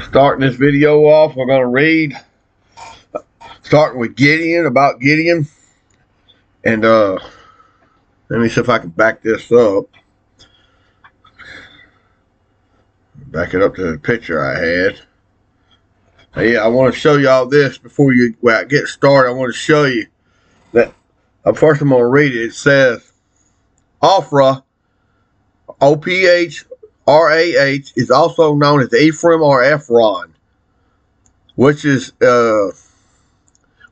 Starting this video off, we're going to read, starting with Gideon, about Gideon. And let me see if I can back this up. Back it up to the picture I had. Yeah, I want to show y'all this before I get started. I want to show you that. First, I'm going to read it. It says, Ophrah, Ophrah, is also known as Ephraim or Ephron, which is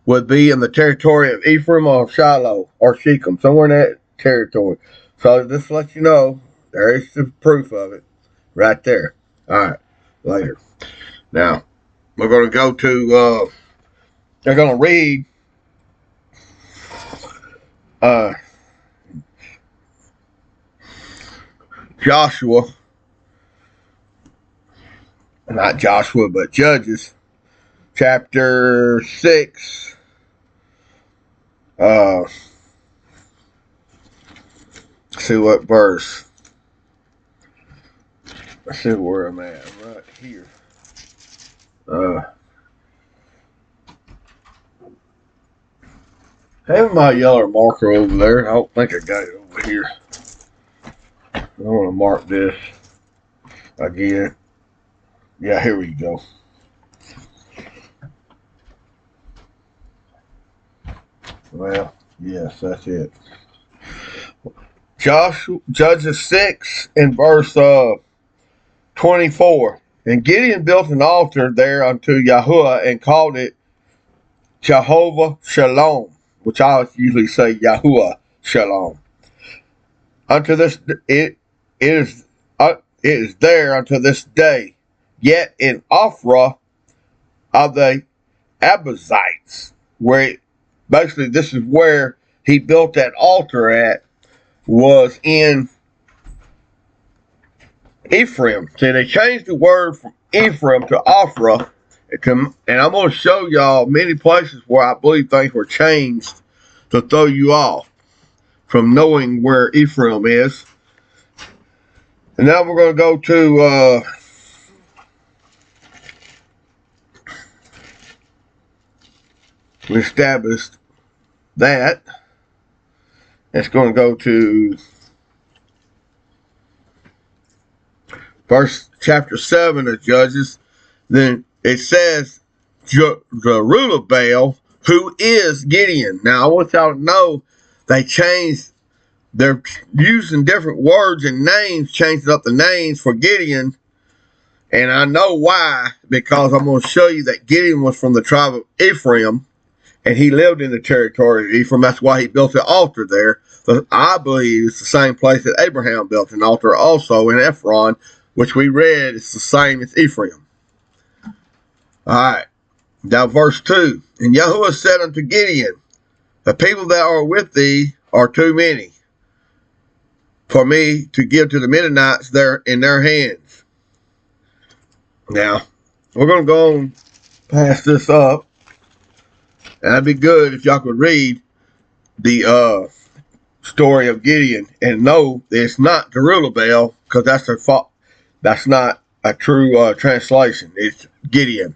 would be in the territory of Ephraim or Shiloh or Shechem, somewhere in that territory. So just to let you know, there is some proof of it right there. All right, later. Now, we're going to go to, they're going to read Joshua, not Joshua, but Judges, chapter 6. Let's see what verse. Let's see where I'm at. I'm right here. Having my yellow marker over there. I don't think I got it over here. I want to mark this again. Yeah, here we go. Well, yes, that's it. Judges 6 and verse 24. And Gideon built an altar there unto Yahuwah and called it Jehovah Shalom, which I usually say Yahuwah Shalom. Unto this, it is there unto this day. Yet in Ophrah of the Abizites, where basically this is where he built that altar at, was in Ephraim. See, they changed the word from Ephraim to Ophrah, and I'm going to show y'all many places where I believe things were changed to throw you off from knowing where Ephraim is. And now we're going to go to we established that. It's going to go to chapter 7 of Judges. Then it says Jerubbaal, who is Gideon. Now I want y'all to know they changed. They're using different words and names, changing up the names for Gideon. And I know why, because I'm going to show you that Gideon was from the tribe of Ephraim, and he lived in the territory of Ephraim. That's why he built an altar there. But I believe it's the same place that Abraham built an altar also in Ephron, which we read is the same as Ephraim. All right. Now verse 2. And Yahuwah said unto Gideon, the people that are with thee are too many for me to give to the Midianites there in their hands. Now, we're going to go on pass this up. And that'd be good if y'all could read the story of Gideon and know that it's not Jerubbaal, because that's their fault. That's not a true translation. It's Gideon.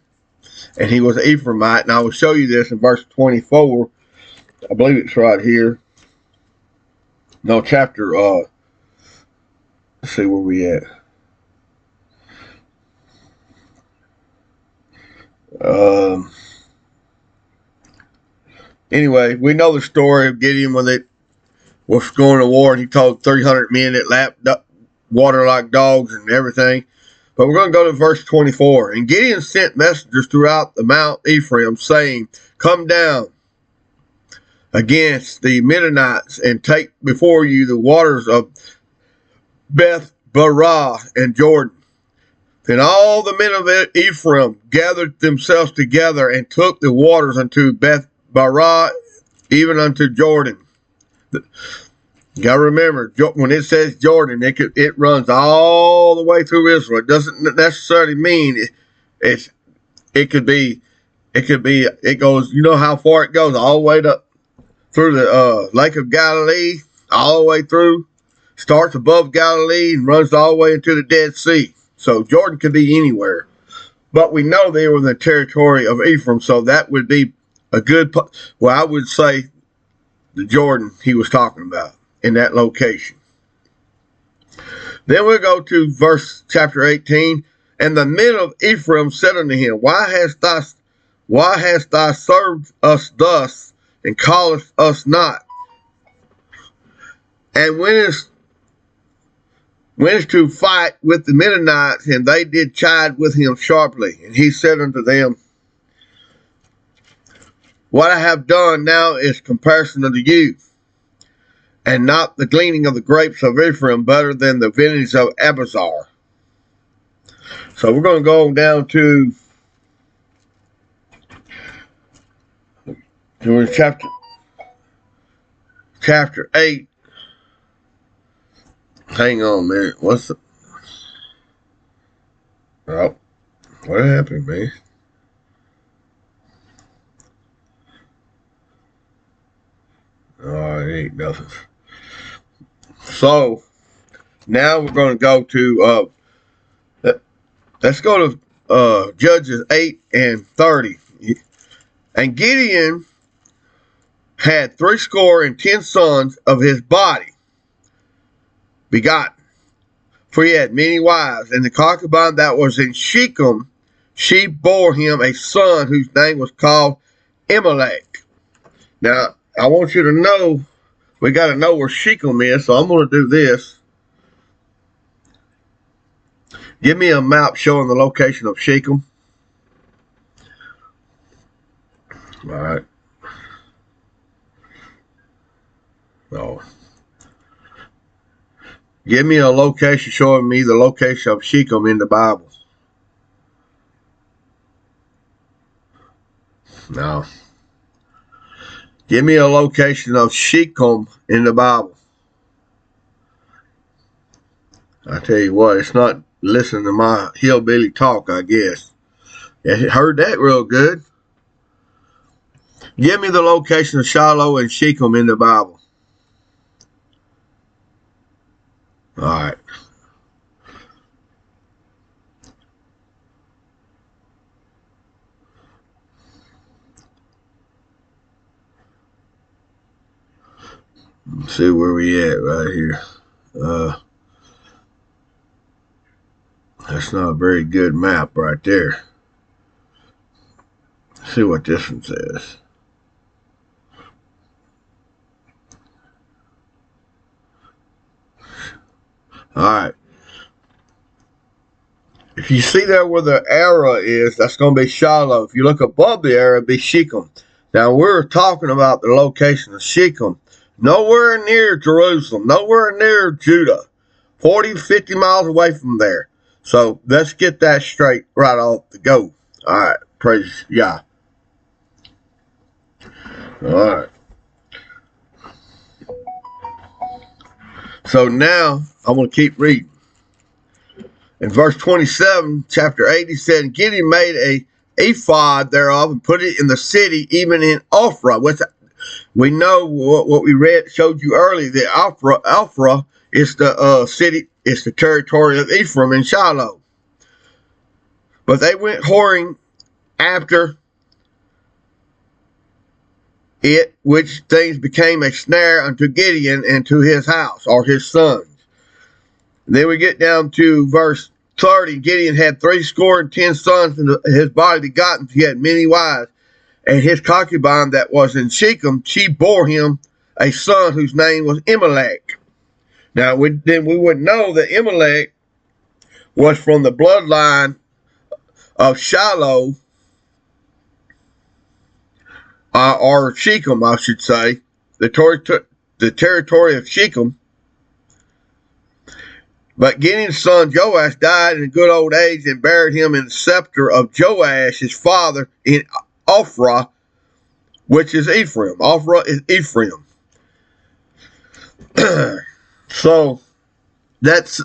And he was an Ephraimite. And I will show you this in verse 24. I believe it's right here. No, chapter, let's see where we at. Anyway, we know the story of Gideon when they was going to war, and he told 300 men that lapped up water like dogs and everything. But we're going to go to verse 24. And Gideon sent messengers throughout the Mount Ephraim, saying, come down against the Midianites and take before you the waters of Beth Barah and Jordan. Then all the men of Ephraim gathered themselves together and took the waters unto Beth Barah, even unto Jordan. You gotta remember, when it says Jordan, it runs all the way through Israel. It doesn't necessarily mean it goes. You know how far it goes, all the way through the Lake of Galilee, all the way through. Starts above Galilee and runs all the way into the Dead Sea. So Jordan could be anywhere. But we know they were in the territory of Ephraim, so that would be a good, well, I would say the Jordan he was talking about in that location. Then we go to chapter 18. And the men of Ephraim said unto him, Why hast thou served us thus, and callest us not? And when is to fight with the Mennonites, and they did chide with him sharply. And he said unto them, What I have done now is comparison unto you, and not the gleaning of the grapes of Ephraim better than the vintage of Abazar. So we're going to go down to chapter 8. Hang on a minute. Oh, what happened, man? Oh, it ain't nothing. So now we're going to go to let's go to Judges 8 and 30. And Gideon had 70 sons of his body begotten, for he had many wives. And the concubine that was in Shechem, she bore him a son whose name was called Amalek. Now, I want you to know, we got to know where Shechem is, so I'm going to do this. Give me a map showing the location of Shechem. All right. Oh. Give me a location showing me the location of Shechem in the Bible. No. Give me a location of Shechem in the Bible. I tell you what, it's not listening to my hillbilly talk, I guess. I heard that real good. Give me the location of Shiloh and Shechem in the Bible. All right. Let's see where we at right here. That's not a very good map right there. Let's see what this one says. All right. If you see there where the arrow is, that's going to be Shiloh. If you look above the arrow, it'll be Shechem. Now, we're talking about the location of Shechem. Nowhere near Jerusalem. Nowhere near Judah. 40, 50 miles away from there. So, let's get that straight right off the go. All right. Praise Yah. All right. So, now, I'm going to keep reading. In verse 27, chapter 8, he said, Gideon made a ephod thereof and put it in the city, even in Ophrah. Which we know what we read, showed you earlier, that Ophrah is the city, it's the territory of Ephraim and Shiloh. But they went whoring after it, which things became a snare unto Gideon and to his house, or his sons. And then we get down to verse 30. Gideon had 70 sons in his body begotten. He had many wives. And his concubine that was in Shechem, she bore him a son whose name was Amalek. Now, we would know that Amalek was from the bloodline of Shiloh, or Shechem, I should say, the territory of Shechem. But Gideon's son Joash died in good old age and buried him in the scepter of Joash, his father, in Ophrah, which is Ephraim. Ophrah is Ephraim. So, that's,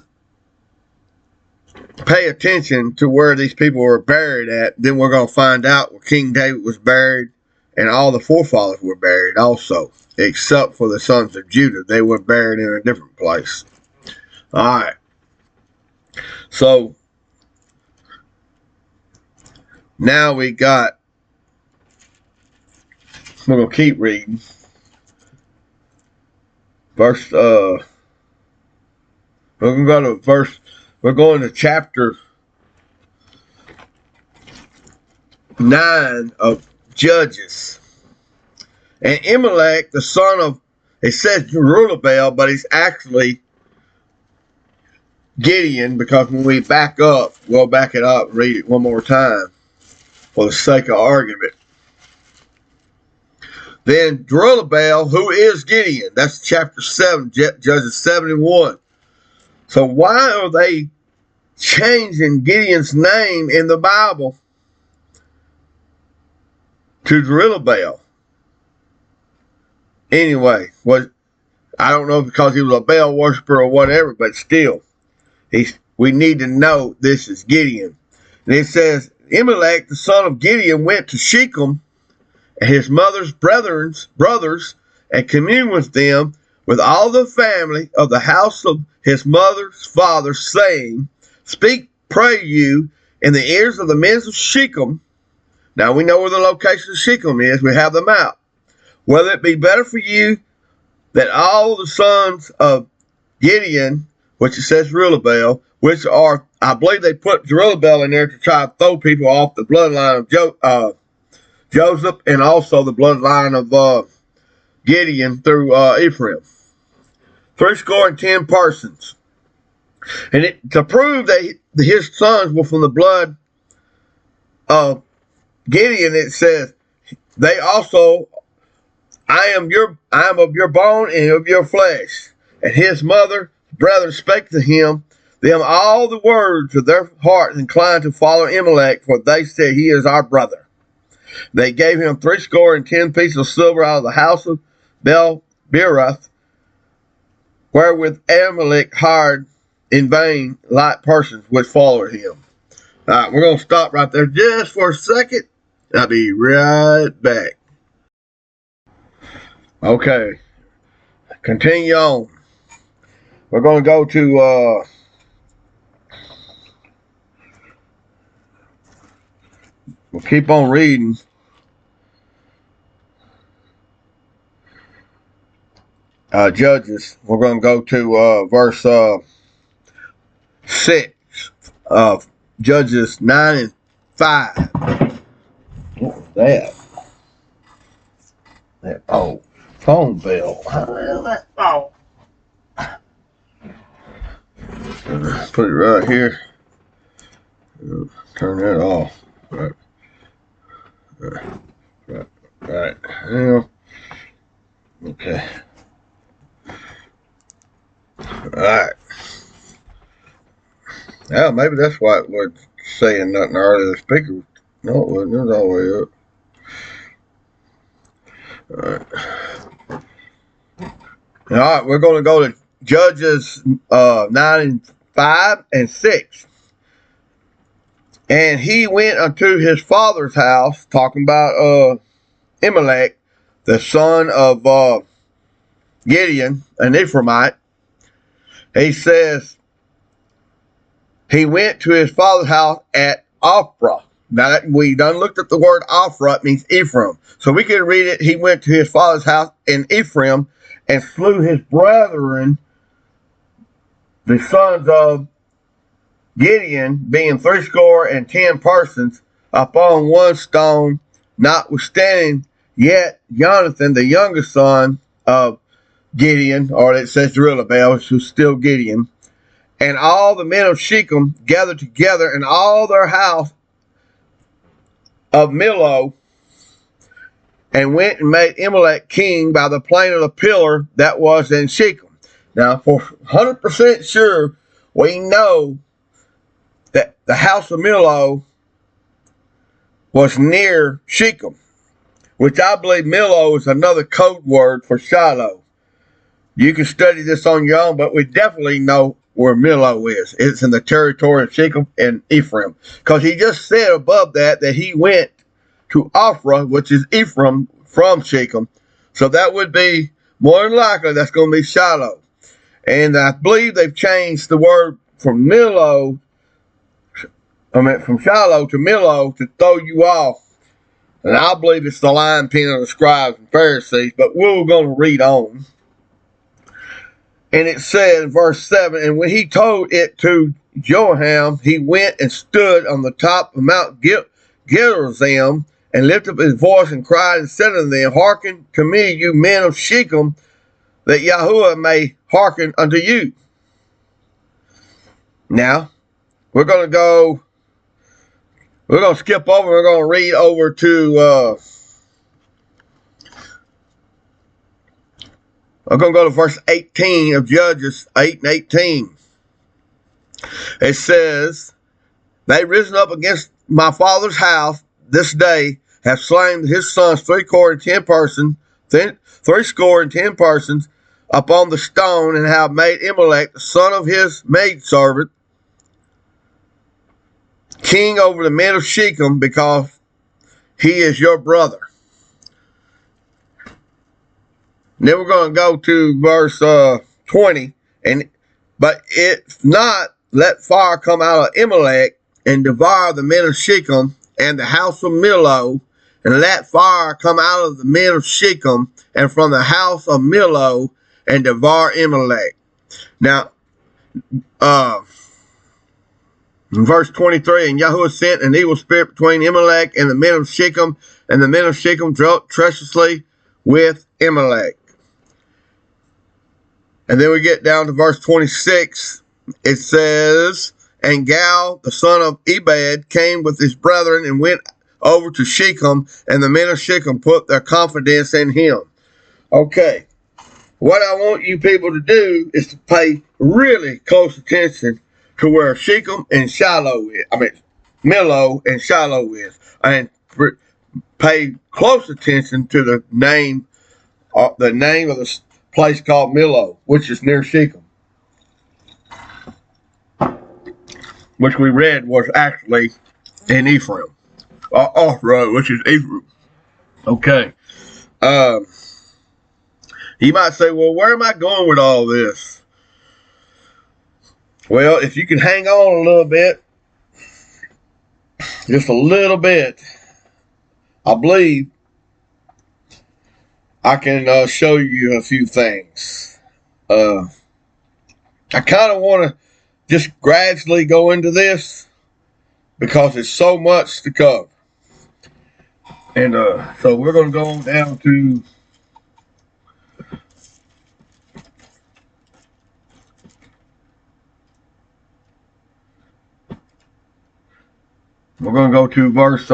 pay attention to where these people were buried at. Then we're going to find out where King David was buried, and all the forefathers were buried also, except for the sons of Judah. They were buried in a different place. All right. So, Now we got, we're going to keep reading. Verse, we're going to go to verse, we're going to chapter 9 of Judges. And Amalek, the son of, it says Jerubbaal, but he's actually Gideon, because when we back up, we'll back it up, read it one more time for the sake of argument. Then Jerubbaal, who is Gideon, that's chapter 7, Judges 7 and 1. So why are they changing Gideon's name in the Bible to Jerubbaal? Anyway, I don't know, because he was a Baal worshiper or whatever, but still, we need to know this is Gideon. And it says, Amalek, the son of Gideon, went to Shechem and his mother's brothers, and communed with them, with all the family of the house of his mother's father, saying, Speak, pray you, in the ears of the men of Shechem. Now we know where the location of Shechem is. We have the map. Whether it be better for you that all the sons of Gideon, which it says Jerubbaal, which are, I believe they put Jerubbaal in there to try to throw people off the bloodline of Joseph, and also the bloodline of Gideon through Ephraim. 70 persons. And to prove that his sons were from the blood of Gideon, it says, they also, I am of your bone and of your flesh. And his mother, brethren, spake to him, them all the words of their heart inclined to follow Amalek, for they said, He is our brother. They gave him 70 pieces of silver out of the house of Bel-Berath, wherewith Amalek hired in vain light persons which followed him. All right, we're going to stop right there just for a second. I'll be right back. Okay, continue on. We're going to go to we'll keep on reading. Judges. We're going to go to verse 6 of Judges 9 and 5. What was that? That phone bell. Oh. Put it right here. Turn that off. Right. Yeah. Okay. Alright. Now, maybe that's why it was saying nothing earlier. The speaker, no, it wasn't. It was all the way up. Alright, we're going to go to Judges 9 and 5 and 6. And he went unto his father's house, talking about Amalek, the son of Gideon, an Ephraimite. He says, he went to his father's house at Ophrah. Now, we done looked at the word Ophrah. It means Ephraim. So we can read it. He went to his father's house in Ephraim and slew his brethren, the sons of Gideon, being 70 persons, upon one stone, notwithstanding yet Jonathan, the youngest son of Gideon, or it says Jerubbaal, who's still Gideon, and all the men of Shechem gathered together, and all their house of Millo, and went and made Amalek king by the plain of the pillar that was in Shechem. Now, for 100% sure, we know that the house of Millo was near Shechem, which I believe Millo is another code word for Shiloh. You can study this on your own, but we definitely know where Millo is. It's in the territory of Shechem and Ephraim. Because he just said above that he went to Ophrah, which is Ephraim, from Shechem. So that would be, more than likely, that's going to be Shiloh. And I believe they've changed the word from Millo from Shiloh to Millo to throw you off. And I believe it's the line pin of the scribes and Pharisees, but we're going to read on. And it said in verse 7, and when he told it to Jehoram, he went and stood on the top of Mount Gerizim and lifted up his voice and cried and said unto them, hearken to me, you men of Shechem, that Yahuwah may hearken unto you. Now, we're going to skip over, we're going to read over to, I'm going to go to verse 18 of Judges 8 and 18. It says, they risen up against my father's house this day, have slain his sons 310 persons, 310 persons upon the stone, and have made Amalek, the son of his maidservant, king over the men of Shechem, because he is your brother. And then we're going to go to verse 20. But if not, let fire come out of Amalek and devour the men of Shechem and the house of Millo, and let fire come out of the men of Shechem and from the house of Millo and devour Amalek. Now, in verse 23, and Yahuwah sent an evil spirit between Amalek and the men of Shechem, and the men of Shechem dwelt treacherously with Amalek. And then we get down to verse 26. It says, and Gal, the son of Ebed, came with his brethren and went over to Shechem, and the men of Shechem put their confidence in him. Okay, what I want you people to do is to pay really close attention to where Shechem and Shiloh is. Millo and Shiloh is. And pay close attention to the name of the place called Millo, which is near Shechem, which we read was actually in Ephraim, off-road, which is Ephraim. Okay. You might say, well, where am I going with all this? Well, if you can hang on a little bit, just a little bit, I believe I can show you a few things. I kind of want to just gradually go into this because it's so much to cover. And so we're going to go down to verse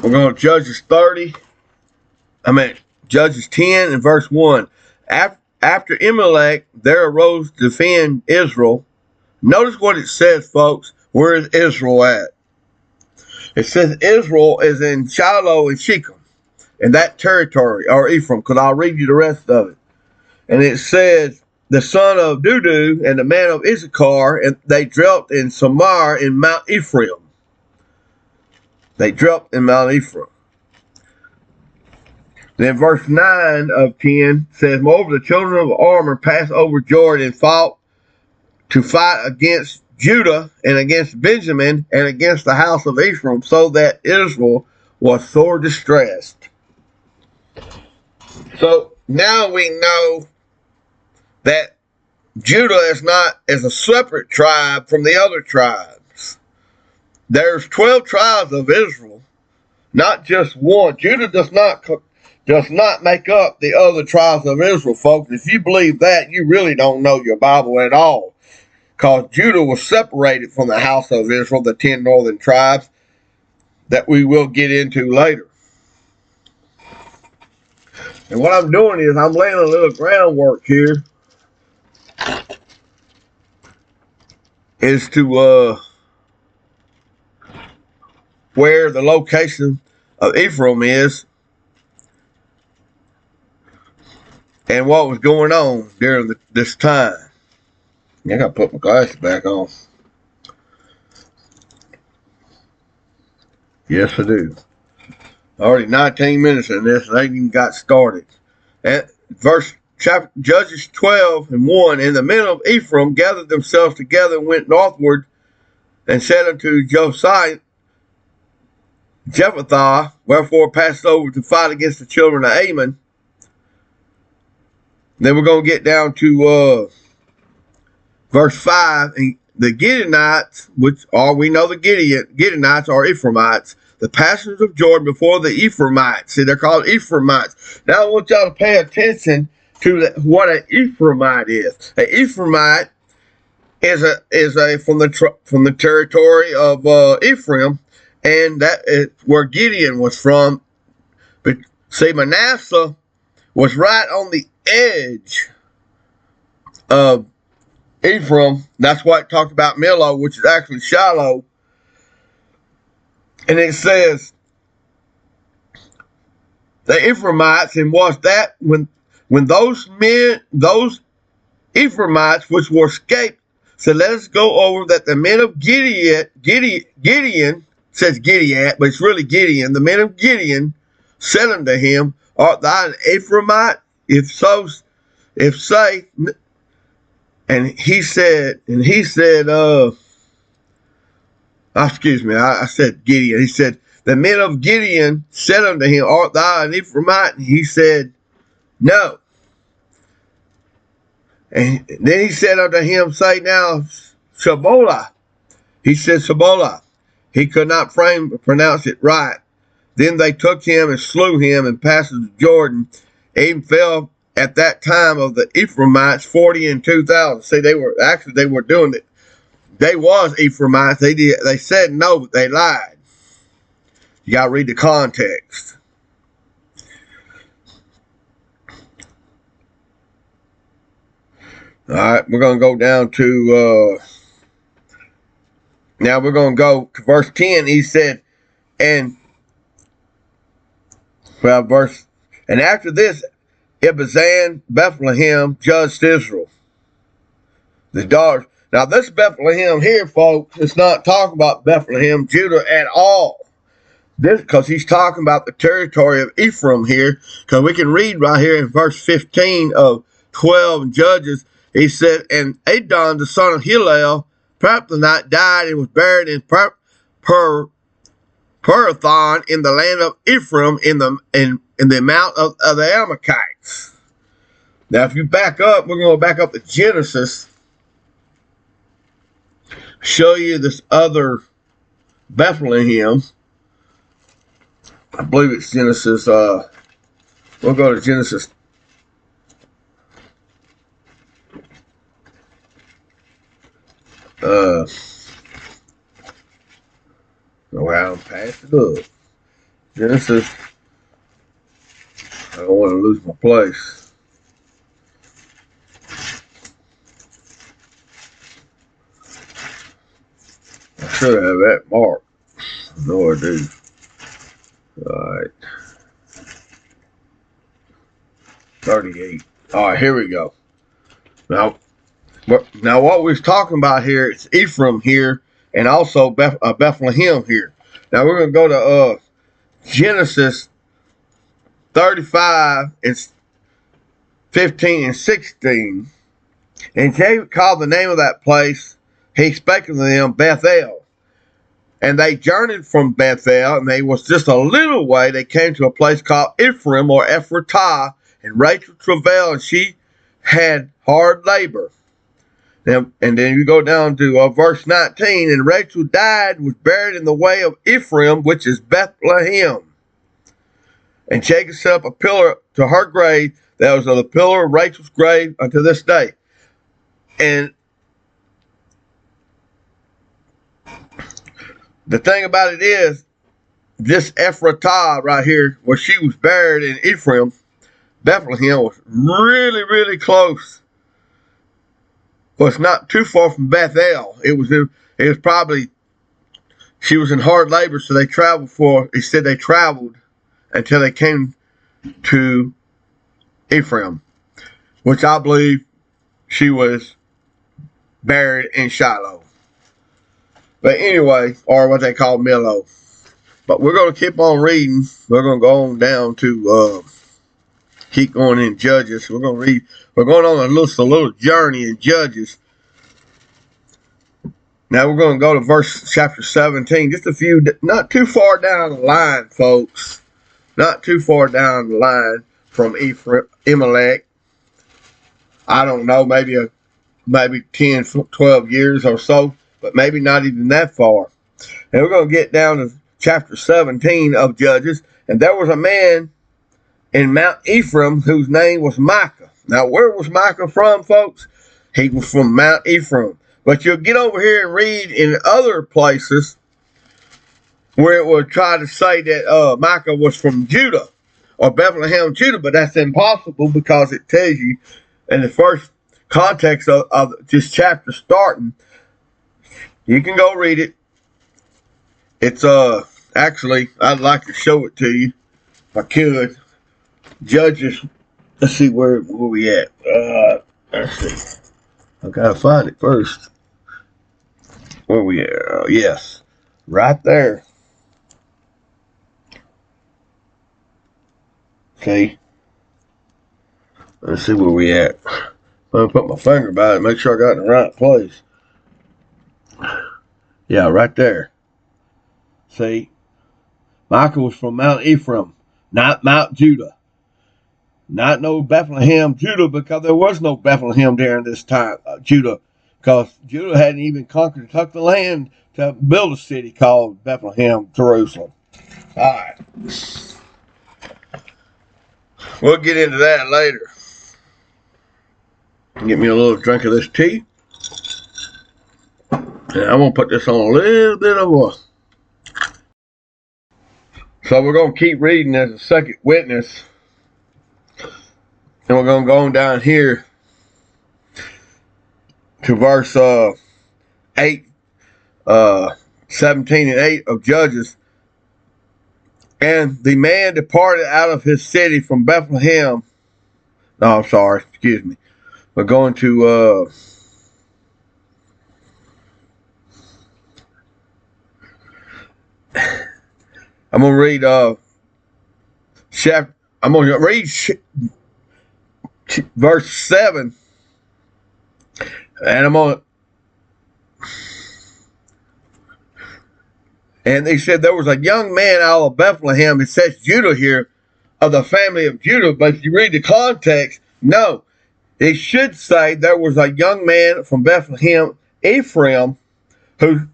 we're going to Judges 10 and verse 1. After Amalek, there arose to defend Israel. Notice what it says, folks. Where is Israel at? It says Israel is in Shiloh and Shechem, in that territory, or Ephraim, because I'll read you the rest of it. And it says, the son of Dudu and the man of Issachar, and they dwelt in Samar in Mount Ephraim. They dwelt in Mount Ephraim. Then verse 9 of 10 says, moreover, the children of Armor passed over Jordan and fought to fight against Judah and against Benjamin and against the house of Ephraim, so that Israel was sore distressed. So now we know that Judah is a separate tribe from the other tribes. There's 12 tribes of Israel, not just one. Judah does not make up the other tribes of Israel, folks. If you believe that, you really don't know your Bible at all. Because Judah was separated from the house of Israel, the 10 northern tribes, that we will get into later. And what I'm doing is I'm laying a little groundwork here, is to where the location of Ephraim is and what was going on during this time. I gotta put my glasses back on. Yes, I do. Already 19 minutes in this, and I ain't even got started. And Judges 12:1, and the men of Ephraim gathered themselves together and went northward and said unto Josiah, Jephthah, wherefore passed over to fight against the children of Ammon. Then we're going to get down to verse 5. And the Gideonites, which are, we know the Gideonites are Ephraimites, the passengers of Jordan before the Ephraimites. See, they're called Ephraimites. Now I want y'all to pay attention to what an Ephraimite is. An Ephraimite is from the territory of Ephraim, and that is where Gideon was from. But see, Manasseh was right on the edge of Ephraim. That's why it talked about Millo, which is actually Shiloh. And it says the Ephraimites, and was that when those Ephraimites which were escaped said, let us go over, that the men of Gideon says Gideon, but it's really Gideon. The men of Gideon said unto him, art thou an Ephraimite? If so, say. And he said, excuse me, I said Gideon. He said, the men of Gideon said unto him, art thou an Ephraimite? And he said, no. And then he said unto him, say now, Shabolah. He said, Shabolah. He could not pronounce it right. Then they took him and slew him and passed the Jordan. Even fell at that time of the Ephraimites 40 and 2,000. See, they were doing it. They was Ephraimites. They said no, but they lied. You got to read the context. All right, we're going to go down to, now we're going to go to verse 10. He said, and after this, Ibzan, Bethlehem, judged Israel. The daughters. Now, this Bethlehem here, folks, it's not talking about Bethlehem, Judah at all. This, because he's talking about the territory of Ephraim here. Because we can read right here in verse 15 of 12 Judges. He said, and Adon, the son of Hillel, Parathonite, died and was buried in Perathon in the land of Ephraim in the mount of the Amalekites. Now, if you back up, we're going to back up to Genesis. Show you this other Bethlehem. I believe it's Genesis. We'll go to Genesis. Well, pass it up. Genesis. I don't want to lose my place. I should have that marked. No, I do. Alright. 38. Alright, here we go. Now what we're talking about here is Ephraim here, and also Bethlehem here. Now we're going to go to Genesis 35 and 15 and 16. And Jacob called the name of that place, he spake unto them, Bethel. And they journeyed from Bethel, and they was just a little way. They came to a place called Ephraim or Ephratah, and Rachel travailed, and she had hard labor. And then you go down to verse 19, and Rachel died and was buried in the way of Ephraim, which is Bethlehem. And Jacob set up a pillar to her grave. That was the pillar of Rachel's grave unto this day. And the thing about it is, this Ephratah right here, where she was buried in Ephraim, Bethlehem, was really, really close. Well, it's not too far from Bethel. It was probably, she was in hard labor, so they traveled until they came to Ephraim, which I believe she was buried in Shiloh. But anyway, or what they call Millo. But we're going to keep on reading. We're going to go on down to keep going in Judges. We're going on a little journey in Judges. Now we're going to go to chapter 17. Just a few, not too far down the line, folks. Not too far down the line from Emelech. I don't know, maybe 10, 12 years or so, but maybe not even that far. And we're going to get down to chapter 17 of Judges. And there was a man in Mount Ephraim whose name was Micah. Now, where was Micah from, folks? He was from Mount Ephraim. But you'll get over here and read in other places where it would try to say that Micah was from Judah or Bethlehem, Judah, but that's impossible because it tells you in the first context of this chapter starting. You can go read it. It's actually, I'd like to show it to you if I could. Judges, let's see where we at. Let's see. I gotta find it first. Where we at? Yes, right there. See? Let's see where we at. I'm gonna put my finger by it, make sure I got it in the right place. Yeah, right there. See? Micah was from Mount Ephraim, not Mount Judah. Not no Bethlehem, Judah, because there was no Bethlehem during this time, Judah, because Judah hadn't even conquered and took the land to build a city called Bethlehem, Jerusalem. All right. We'll get into that later. Get me a little drink of this tea. And I'm going to put this on a little bit of a... So we're going to keep reading as a second witness. And we're going to go on down here to verse 8, 17 and 8 of Judges. And the man departed out of his city from Bethlehem. No, I'm sorry, excuse me. We're going to I'm going to read verse 7, and and they said there was a young man out of Bethlehem. It says Judah here, of the family of Judah, but if you read the context, no, it should say there was a young man from Bethlehem, Ephraim, who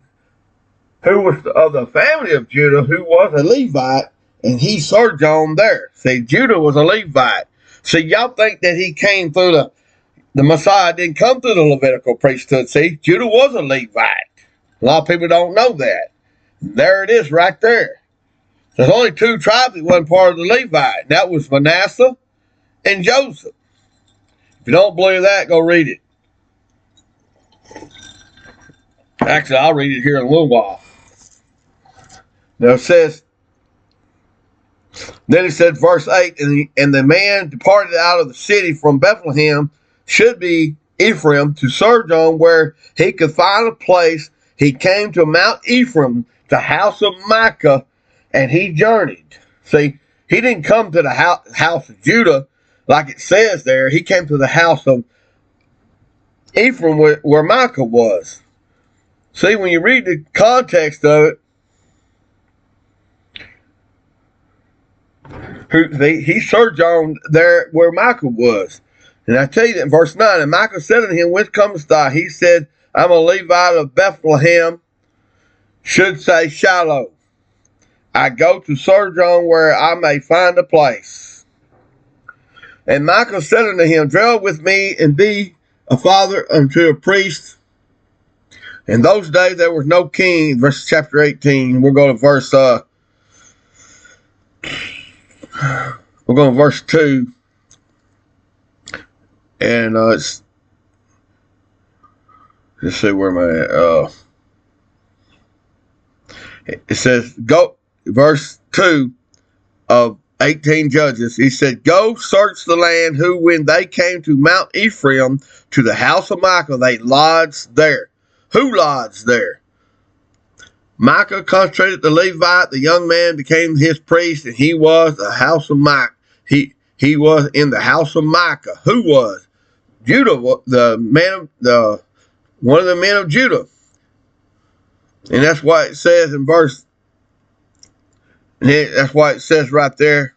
was of the family of Judah, who was a Levite, and he sojourned there. See, Judah was a Levite. See, y'all think that he came through the Messiah didn't come through the Levitical priesthood. See, Judah was a Levite. A lot of people don't know that. There it is right there. There's only two tribes that wasn't part of the Levite. And that was Manasseh and Joseph. If you don't believe that, go read it. Actually, I'll read it here in a little while. Now it says, then it said, verse 8, and the man departed out of the city from Bethlehem, should be Ephraim, to sojourn where he could find a place. He came to Mount Ephraim, the house of Micah, and he journeyed. See, he didn't come to the house of Judah, like it says there. He came to the house of Ephraim where Micah was. See, when you read the context of it, he sojourned there where Micah was. And I tell you that in verse 9, and Micah said unto him, whence comest thou? He said, I'm a Levite of Bethlehem, should say Shiloh. I go to sojourn where I may find a place. And Micah said unto him, dwell with me and be a father unto a priest. In those days there was no king. Verse chapter 18. We'll go to verse we're going to verse 2. And let's see where am I at. It says, go, verse 2 of 18 Judges. He said, go search the land, who when they came to Mount Ephraim, to the house of Micah, they lodged there. Who lodged there? Micah consecrated the Levite. The young man became his priest, and he was the house of Micah. he was in the house of Micah. Who was? Judah, one of the men of Judah. And that's why it says in verse, that's why it says right there,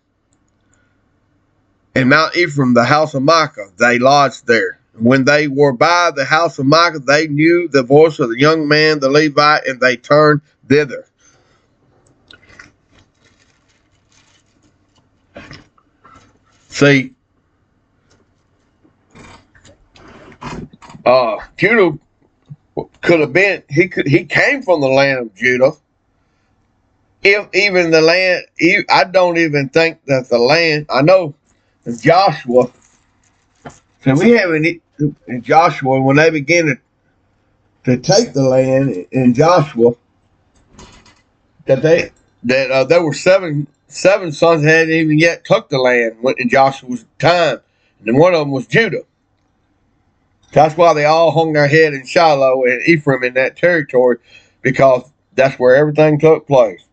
in Mount Ephraim, the house of Micah, they lodged there. When they were by the house of Micah, they knew the voice of the young man, the Levite, and they turned thither. See, Judah could have been, he came from the land of Judah. If even the land, I don't even think that the land, I know Joshua, so we haven't, in Joshua, when they began to take the land in Joshua, that there were seven sons that hadn't even yet took the land in Joshua's time, and one of them was Judah. That's why they all hung their head in Shiloh and Ephraim in that territory, because that's where everything took place.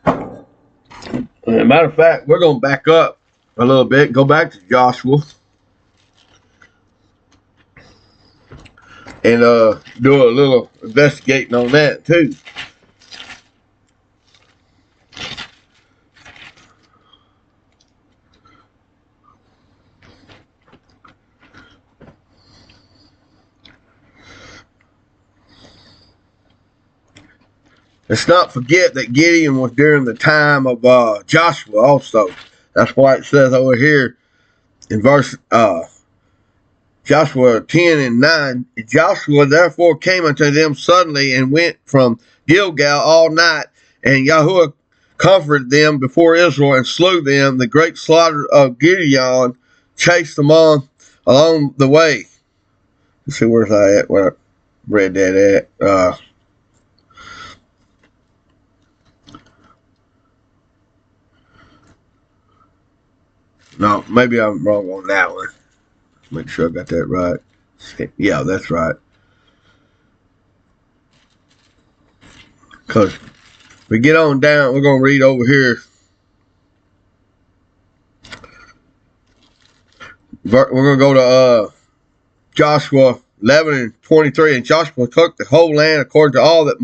As a matter of fact, we're going to back up a little bit, go back to Joshua, and do a little investigating on that too. Let's not forget that Gideon was during the time of Joshua also. That's why it says over here in verse Joshua 10 and 9, Joshua therefore came unto them suddenly and went from Gilgal all night, and Yahuwah comforted them before Israel and slew them. The great slaughter of Gideon chased them on along the way. Let's see, where's I at? Where I read that at? No, maybe I'm wrong on that one. Make sure I got that right. Yeah, that's right. Because we get on down, we're going to read over here. We're going to go to Joshua 11 and 23. And Joshua took the whole land according to all that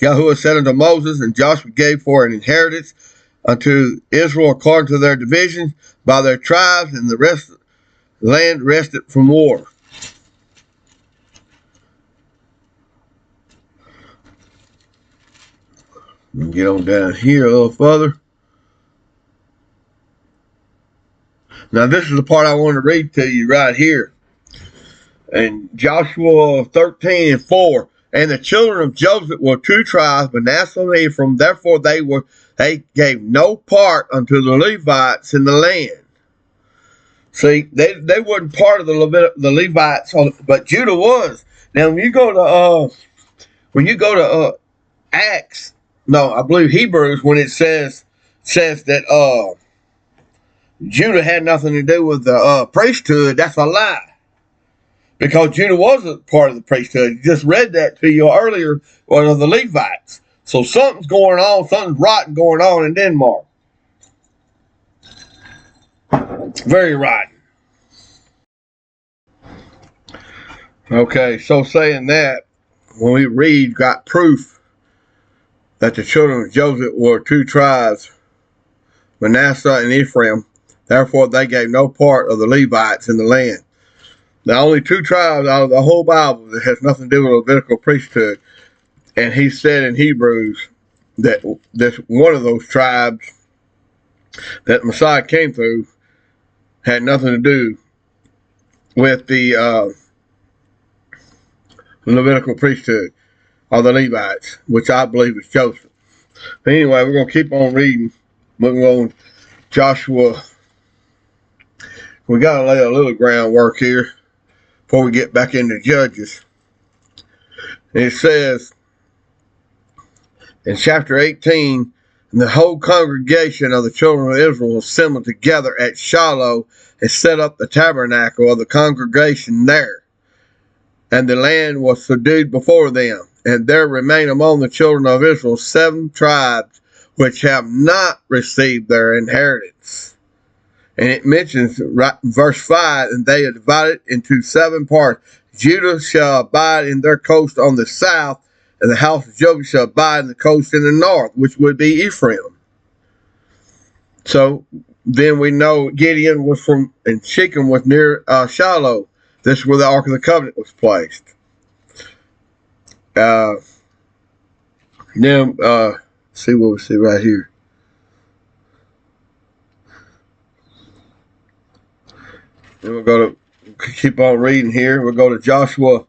Yahuwah said unto Moses, and Joshua gave for an inheritance unto Israel according to their divisions by their tribes, and the rest of the land rested from war. Get on down here a little further. Now this is the part I want to read to you right here. In Joshua 13 and 4. And the children of Joseph were two tribes, Manasseh and Ephraim. Therefore they gave no part unto the Levites in the land. See, they weren't part of the Levites, but Judah was. Now when you go to Acts, no, I believe Hebrews, when it says that Judah had nothing to do with the priesthood, that's a lie. Because Judah was a part of the priesthood. You just read that to you earlier, one of the Levites. So something's going on, something's rotten going on in Denmark. Very rotten. Okay, so saying that, when we read, got proof that the children of Joseph were two tribes, Manasseh and Ephraim. Therefore they gave no part of the Levites in the land. The only two tribes out of the whole Bible that has nothing to do with the Levitical priesthood. And he said in Hebrews that this one of those tribes that Messiah came through had nothing to do with the Levitical priesthood or the Levites, which I believe is Joseph. But anyway, we're going to keep on reading. Moving on, Joshua. We got to lay a little groundwork here before we get back into Judges. And it says in chapter 18, and the whole congregation of the children of Israel assembled together at Shiloh and set up the tabernacle of the congregation there. And the land was subdued before them. And there remained among the children of Israel 7 tribes, which have not received their inheritance. And it mentions right in verse 5, and they are divided into 7 parts. Judah shall abide in their coast on the south, and the house of Jacob shall abide in the coast in the north, which would be Ephraim. So then we know Gideon was from, and Shechem was near Shiloh. This is where the Ark of the Covenant was placed. Then, see what we see right here. Then we'll go to, keep on reading here. We'll go to Joshua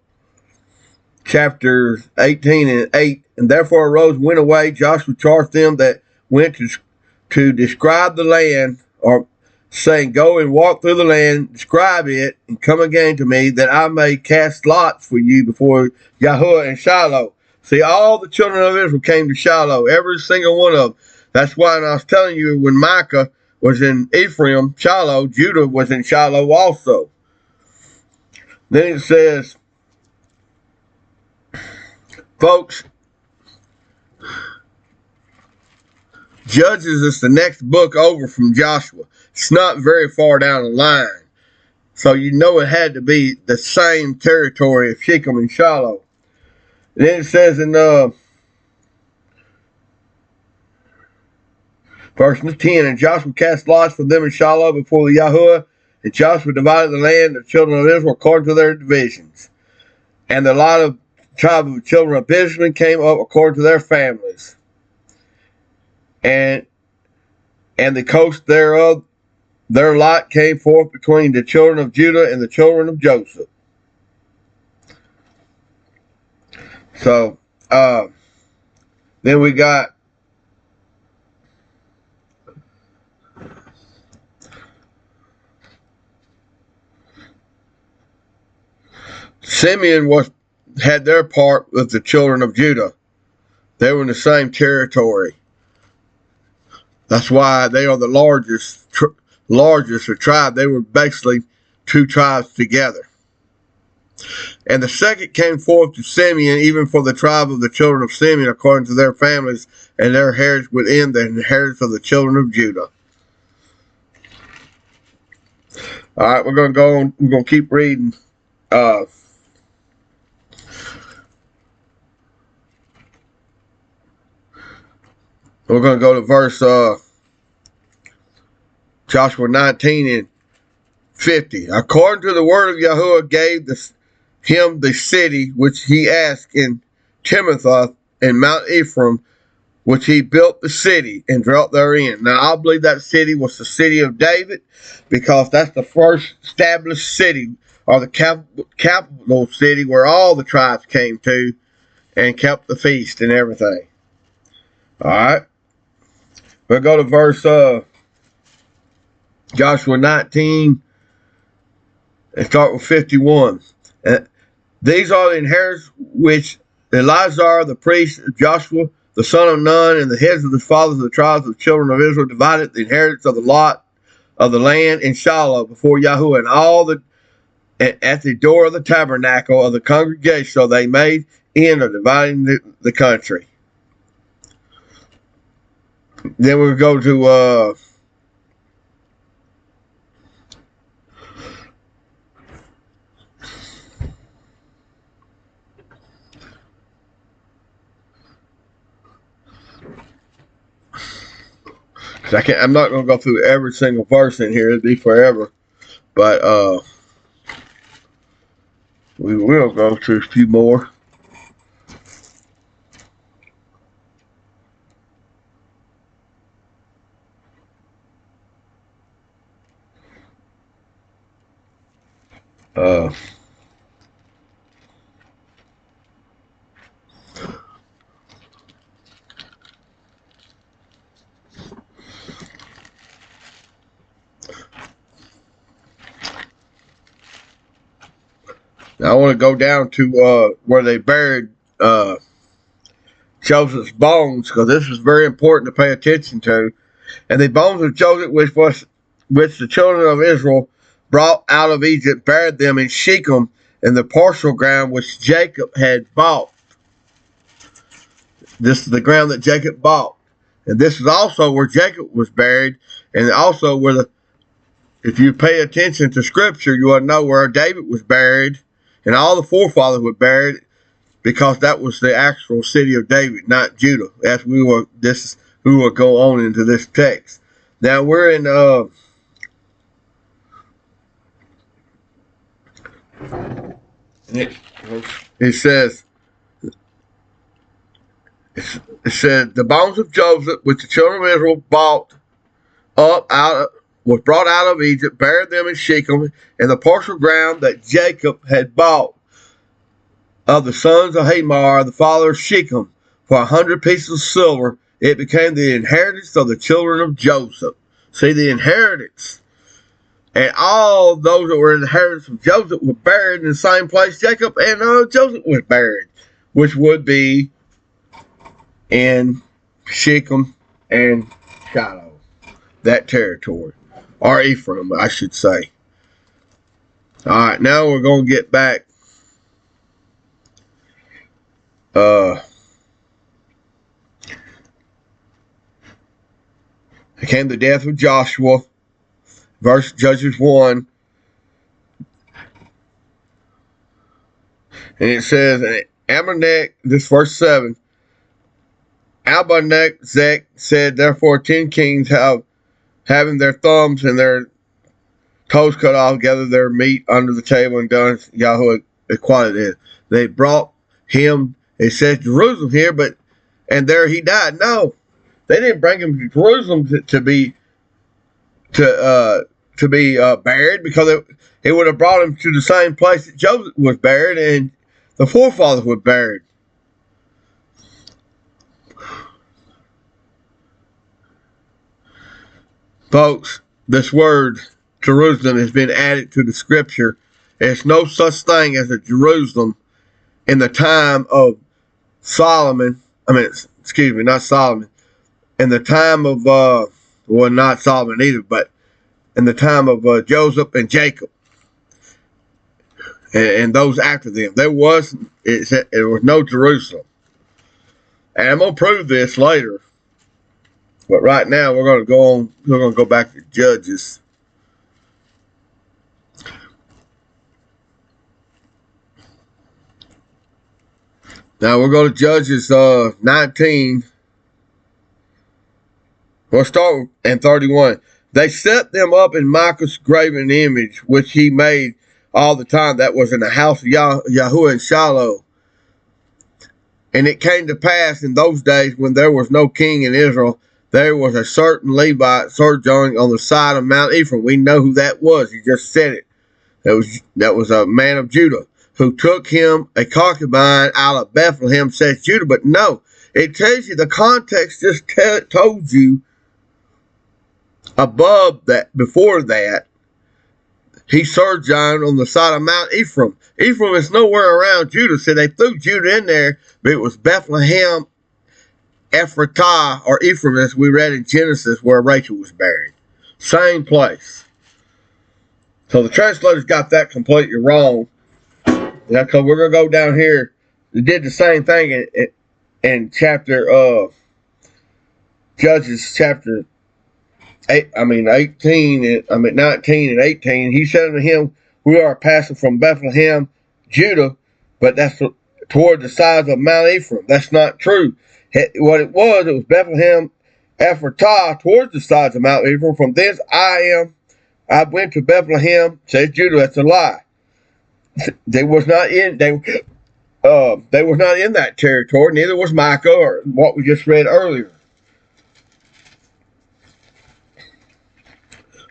chapters 18 and 8. And therefore arose and went away. Joshua charged them that went to describe the land, or saying, go and walk through the land, describe it, and come again to me, that I may cast lots for you before Yahuwah and Shiloh. See, all the children of Israel came to Shiloh, every single one of them. That's why I was telling you, when Micah was in Ephraim, Shiloh, Judah was in Shiloh also. Then it says, folks, Judges is the next book over from Joshua. It's not very far down the line. So you know it had to be the same territory of Shechem and Shiloh. And then it says in verse 10, and Joshua cast lots for them in Shiloh before the Yahuwah, and Joshua divided the land of the children of Israel according to their divisions. And the lot of the tribe of the children of Benjamin came up according to their families. And the coast thereof, their lot came forth between the children of Judah and the children of Joseph. So, then we got Simeon had their part with the children of Judah. They were in the same territory. That's why they are the largest tribe. They were basically 2 tribes together. And the second came forth to Simeon, even for the tribe of the children of Simeon, according to their families and their heritage within the inheritance of the children of Judah. All right, we're going to go on. We're going to keep reading. We're going to go to verse Joshua 19 and 50. According to the word of Yahuwah gave him the city which he asked in Timothah and Mount Ephraim, which he built the city and dwelt therein. Now I believe that city was the city of David, because that's the first established city, or the capital city, where all the tribes came to and kept the feast and everything. All right. We'll go to verse Joshua 19 and start with 51. These are the inheritance which Eleazar the priest, Joshua the son of Nun, and the heads of the fathers of the tribes of the children of Israel divided the inheritance of the lot of the land in Shiloh before Yahuwah, and all at the door of the tabernacle of the congregation. So they made end of dividing the country. Then we'll go to I'm not going to go through every single verse in here. It'd be forever. But we will go to a few more. Now I want to go down to where they buried Joseph's bones, because this is very important to pay attention to. And the bones of Joseph, which the children of Israel brought out of Egypt, buried them in Shechem, in the partial ground which Jacob had bought. This is the ground that Jacob bought. And this is also where Jacob was buried, and also where if you pay attention to Scripture, you will know where David was buried, and all the forefathers were buried, because that was the actual city of David, not Judah. As we will go on into this text. Now we're in it says the bones of Joseph, which the children of Israel brought out of Egypt, buried them in Shechem, in the parcel ground that Jacob had bought of the sons of Hamor, the father of Shechem, for 100 pieces of silver. It became the inheritance of the children of Joseph. See, the inheritance. And all those that were in the inheritance of Joseph were buried in the same place Jacob and Joseph was buried, which would be in Shechem and Shiloh, that territory, or Ephraim, I should say. All right, now we're going to get back. It came the death of Joshua, Judges 1. And it says, Amalek, this verse 7, Zek said, therefore 10 kings having their thumbs and their toes cut off, gathered their meat under the table and done Yahuwah equality. They brought him, it says Jerusalem here, and there he died. No, they didn't bring him to Jerusalem to be buried, because it would have brought him to the same place that Joseph was buried and the forefathers were buried. Folks, this word Jerusalem has been added to the Scripture. There's no such thing as a Jerusalem in the time of Solomon. Not Solomon. In the time of, not Solomon either, but in the time of Joseph and Jacob, and those after them, there was no Jerusalem. And I'm going to prove this later, but right now we're going to go on. We're going to go back to Judges. Now we're going to Judges 19. We'll start in 31. They set them up in Micah's graven image, which he made all the time. That was in the house of Yahuwah in Shiloh. And it came to pass in those days, when there was no king in Israel, there was a certain Levite sojourning on the side of Mount Ephraim. We know who that was. He just said it. That was a man of Judah, who took him a concubine out of Bethlehem, says Judah. But no, it tells you, the context just told you above that, before that, he sojourned on the side of Mount Ephraim. Ephraim is nowhere around Judah, so they threw Judah in there, but it was Bethlehem, Ephratah, or Ephraim, as we read in Genesis, where Rachel was buried. Same place. So the translators got that completely wrong. Because we're going to go down here. They did the same thing in chapter Judges chapter 19 and 18. He said unto him, we are passing from Bethlehem, Judah, but that's toward the sides of Mount Ephraim. That's not true. What it was Bethlehem, Ephratah, towards the sides of Mount Ephraim. From thence I went to Bethlehem, says Judah. That's a lie. They was not in that territory. Neither was Micah, or what we just read earlier.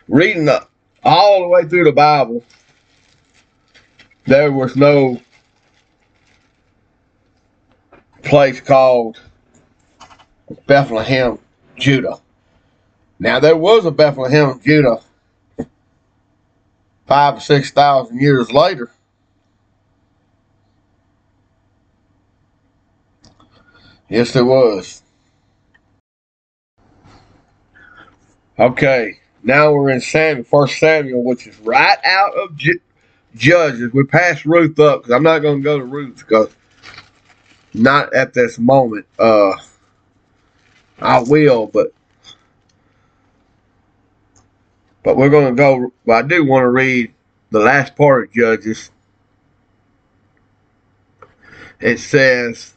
Reading all the way through the Bible, there was no place called Bethlehem, Judah. Now, there was a Bethlehem, Judah 5,000 or 6,000 years later. Yes, there was. Okay, now we're in Samuel, 1 Samuel, which is right out of Judges. We passed Ruth up, because I'm not going to go to Ruth, because not at this moment. I will, but we're going to go. But I do want to read the last part of Judges. It says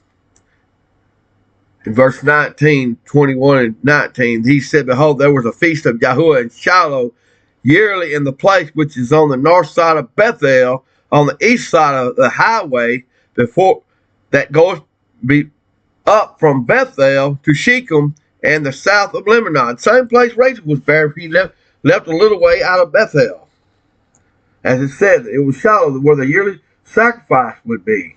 in verse 19, 21 and 19, he said, behold, there was a feast of Yahuwah in Shiloh yearly in the place which is on the north side of Bethel, on the east side of the highway, before that goes be up from Bethel to Shechem and the south of Lebanon. Same place Rachel was buried. He left a little way out of Bethel. As it said, it was Shiloh where the yearly sacrifice would be,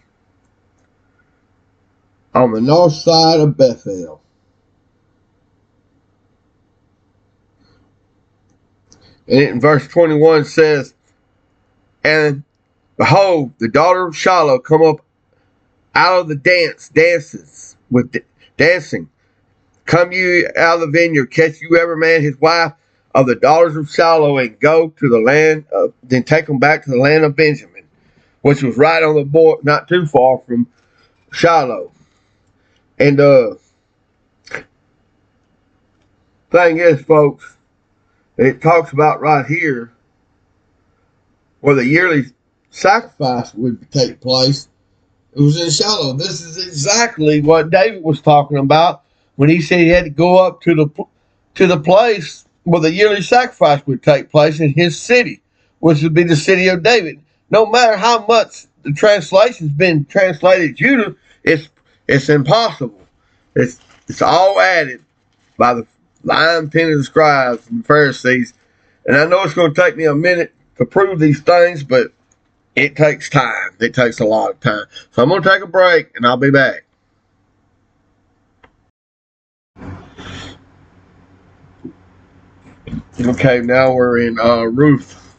on the north side of Bethel. And in verse 21 says, and behold, the daughter of Shiloh come up out of the dances with dancing. Come you out of the vineyard, catch you every man his wife of the daughters of Shiloh, and go to the land, then take them back to the land of Benjamin, which was right on the border, not too far from Shiloh. And thing is, folks, it talks about right here where the yearly sacrifice would take place. It was in Shiloh. This is exactly what David was talking about when he said he had to go up to the place where the yearly sacrifice would take place in his city, which would be the city of David. No matter how much the translation's been translated Judah, it's impossible. It's all added by the lying pen of the scribes and Pharisees. And I know it's going to take me a minute to prove these things, but it takes time. It takes a lot of time. So I'm going to take a break, and I'll be back. Okay, now we're in Ruth.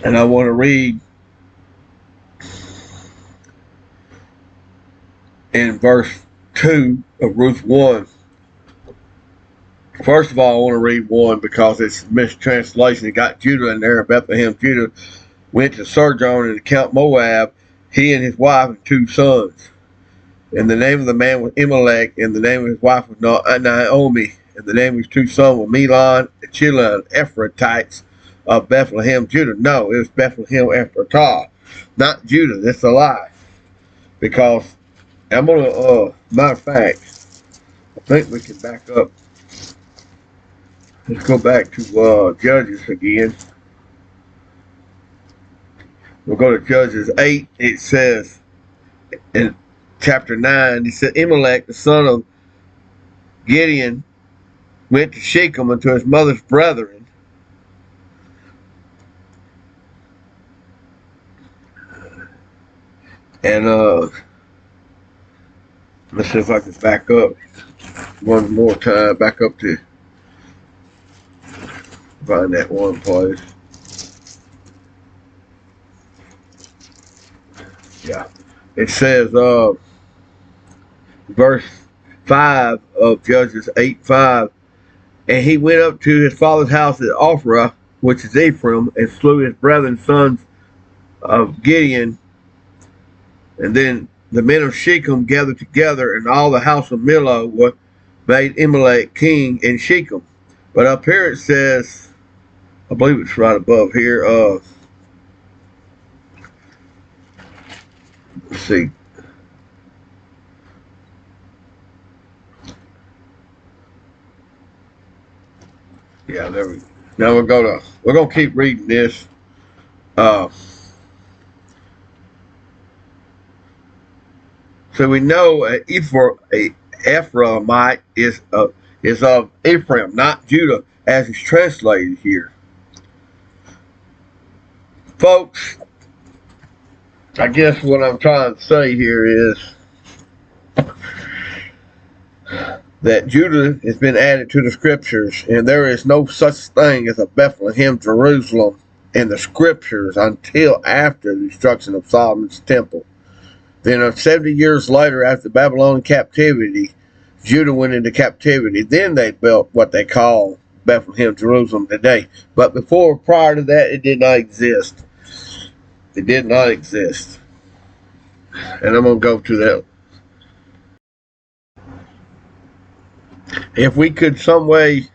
And I want to read in verse 2 of Ruth 1. First of all, I want to read 1 because it's mistranslation. It got Judah in there. Bethlehem, Judah went to sojourn in Count Moab, he and his wife and 2 sons. And the name of the man was Elimelech, and the name of his wife was Naomi, and the name of his 2 sons were Milan and Chilion, Ephrathites of Bethlehem, Judah. No, it was Bethlehem Ephratah, not Judah. That's a lie. Because I'm gonna, matter of fact, I think we can back up. Let's go back to Judges again. We'll go to Judges 8. It says in chapter 9, he said, Elimelech, the son of Gideon, went to Shechem unto his mother's brethren. And let's see if I can back up one more time. Back up to find that one place. Yeah. It says, verse 5 of Judges 8:5, and he went up to his father's house at Ophrah, which is Ephraim, and slew his brethren's sons of Gideon. And then the men of Shechem gathered together, and all the house of Millo made Elimelech king in Shechem. But up here it says, I believe it's right above here. Let's see. Yeah, there we go. Now we're gonna keep reading this. So we know a Ephraimite is of Ephraim, not Judah, as it's translated here. Folks, I guess what I'm trying to say here is that Judah has been added to the scriptures, and there is no such thing as a Bethlehem, Jerusalem in the scriptures until after the destruction of Solomon's temple. Then 70 years later, after the Babylonian captivity, Judah went into captivity. Then they built what they call Bethlehem, Jerusalem today. But prior to that, it did not exist. It did not exist. And I'm going to go to that. if we could some way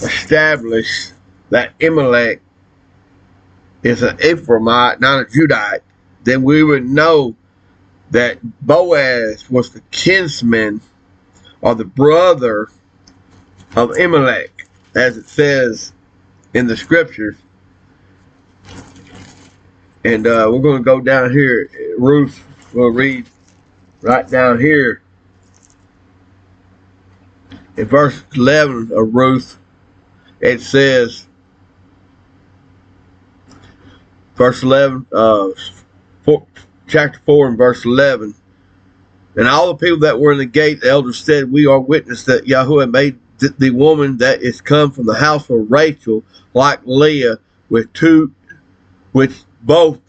establish that Amalek is an Ephraimite, not a Judite, then we would know that Boaz was the kinsman or the brother of Amalek, as it says in the scriptures. And we're going to go down here. Ruth will read right down here in verse 11 of Ruth. It says, verse 11, chapter 4 and verse 11. And all the people that were in the gate, the elders said, we are witness that Yahuwah made the woman that is come from the house of Rachel like Leah, which both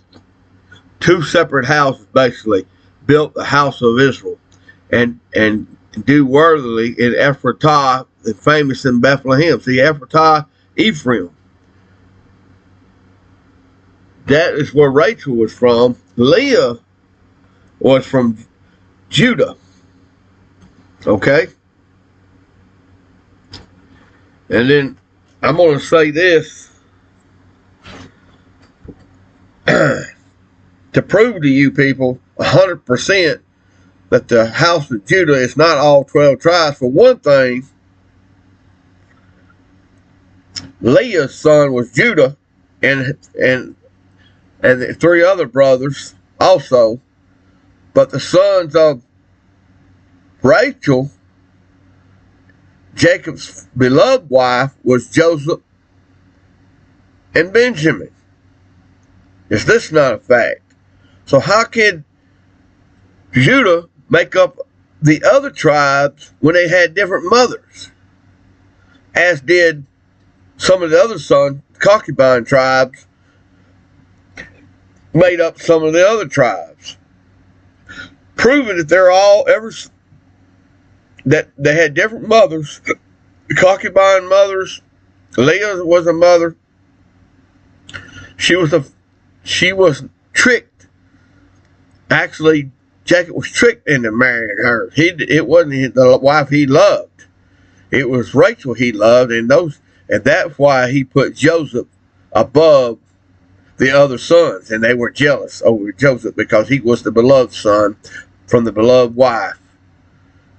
two separate houses basically built the house of Israel, and do worthily in Ephratah and famous in Bethlehem. See, Ephratah, Ephraim. That is where Rachel was from. Leah was from Judah. Okay? And then I'm going to say this to prove to you people 100% that the house of Judah is not all 12 tribes. For one thing, Leah's son was Judah, and the three other brothers also. But the sons of Rachel, Jacob's beloved wife, was Joseph and Benjamin. Is this not a fact? So how can Judah make up the other tribes when they had different mothers, as did some of the other concubine tribes made up some of the other tribes, proving that they're all that they had different mothers, concubine mothers. Leah was a mother. She was tricked. Actually, Jacob was tricked into marrying her. It wasn't the wife he loved. It was Rachel he loved, and that's why he put Joseph above the other sons, and they were jealous over Joseph because he was the beloved son from the beloved wife,